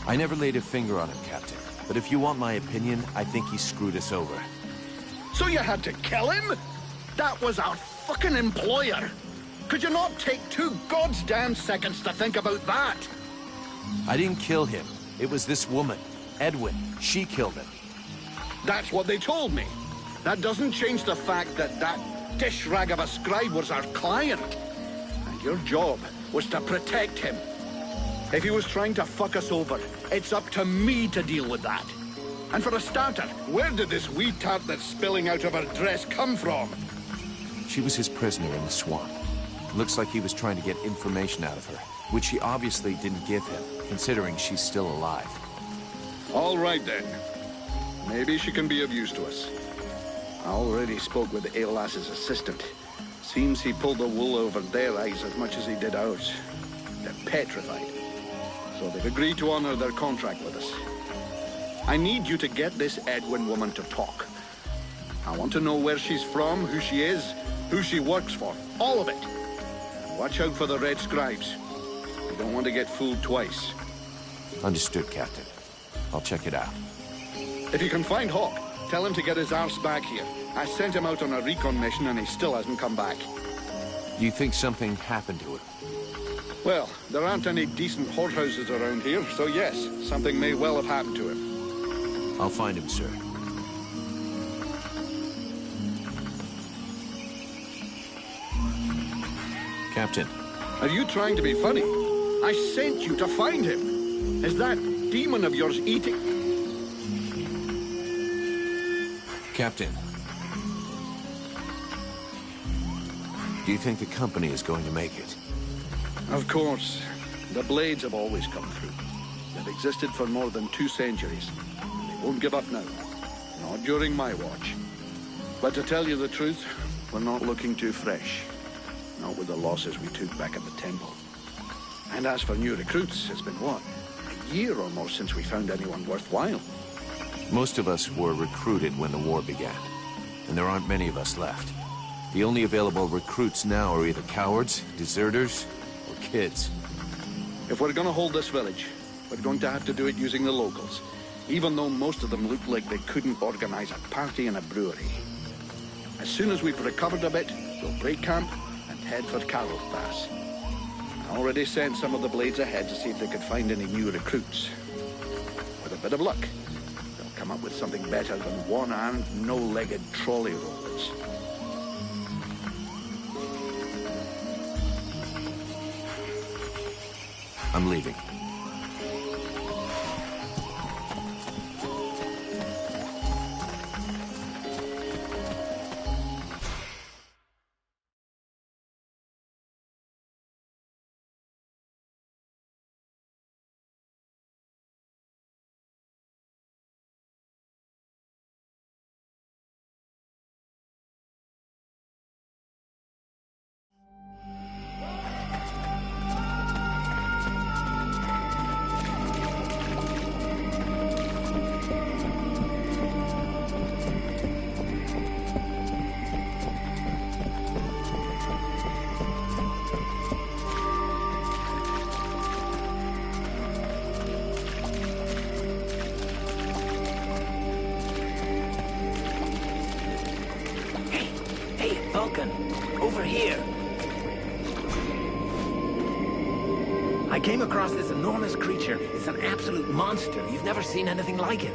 I never laid a finger on him, Captain. But if you want my opinion, I think he screwed us over. So you had to kill him? That was our fucking employer. Could you not take 2 goddamn seconds to think about that? I didn't kill him. It was this woman, Edwin. She killed him. That's what they told me. That doesn't change the fact that that dish rag of a scribe was our client. And your job was to protect him. If he was trying to fuck us over, it's up to me to deal with that. And for a starter, where did this wee tart that's spilling out of her dress come from? She was his prisoner in the swamp. Looks like he was trying to get information out of her, which she obviously didn't give him, considering she's still alive. All right, then. Maybe she can be of use to us. I already spoke with Aeolas's assistant. Seems he pulled the wool over their eyes as much as he did ours. They're petrified. So they've agreed to honor their contract with us. I need you to get this Edwin woman to talk. I want to know where she's from, who she is, who she works for. All of it. Watch out for the Red Scribes. You don't want to get fooled twice. Understood, Captain. I'll check it out. If you can find Hawk, tell him to get his arse back here. I sent him out on a recon mission and he still hasn't come back. Do you think something happened to him? Well, there aren't any decent whorehouses around here, so yes, something may well have happened to him. I'll find him, sir. Captain. Are you trying to be funny? I sent you to find him. Is that demon of yours eating? Captain. Do you think the company is going to make it? Of course. The Blades have always come through. They've existed for more than 2 centuries. They won't give up now. Not during my watch. But to tell you the truth, we're not looking too fresh. Not with the losses we took back at the temple. And as for new recruits, it's been what? A year or more since we found anyone worthwhile. Most of us were recruited when the war began. And there aren't many of us left. The only available recruits now are either cowards, deserters, or kids. If we're gonna hold this village, we're going to have to do it using the locals. Even though most of them look like they couldn't organize a party in a brewery. As soon as we've recovered a bit, we'll break camp and head for Carroll Pass. I already sent some of the Blades ahead to see if they could find any new recruits. With a bit of luck, they'll come up with something better than one-armed, no-legged trolley rollers. I'm leaving. I came across this enormous creature. It's an absolute monster. You've never seen anything like it.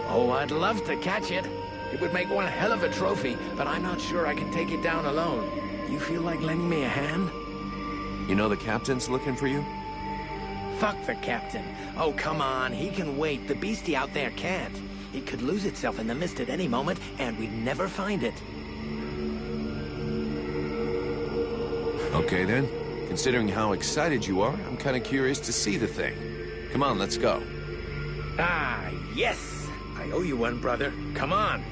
Oh, I'd love to catch it. It would make one hell of a trophy, but I'm not sure I can take it down alone. You feel like lending me a hand? You know the captain's looking for you? Fuck the captain. Oh, come on. He can wait. The beastie out there can't. It could lose itself in the mist at any moment, and we'd never find it. Okay, then. Considering how excited you are, I'm kind of curious to see the thing. Come on, let's go. Ah, yes! I owe you one, brother. Come on.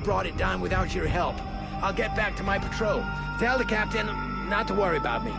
Brought it down without your help. I'll get back to my patrol. Tell the captain not to worry about me.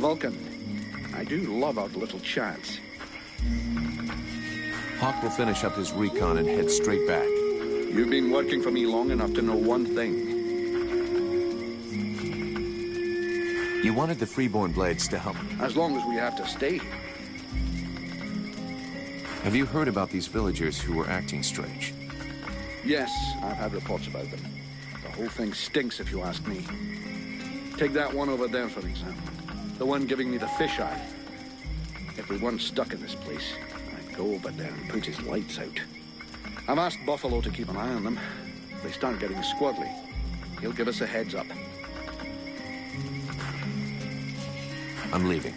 Vulcan, I do love our little chats. Hawk will finish up his recon and head straight back. You've been working for me long enough to know one thing. You wanted the Freeborn Blades to help. As long as we have to stay here. Have you heard about these villagers who were acting strange? Yes, I've had reports about them. The whole thing stinks if you ask me. Take that one over there, for example. The one giving me the fisheye. If we weren't stuck in this place, I'd go over there and put his lights out. I've asked Buffalo to keep an eye on them. If they start getting squirrely, he'll give us a heads up. I'm leaving.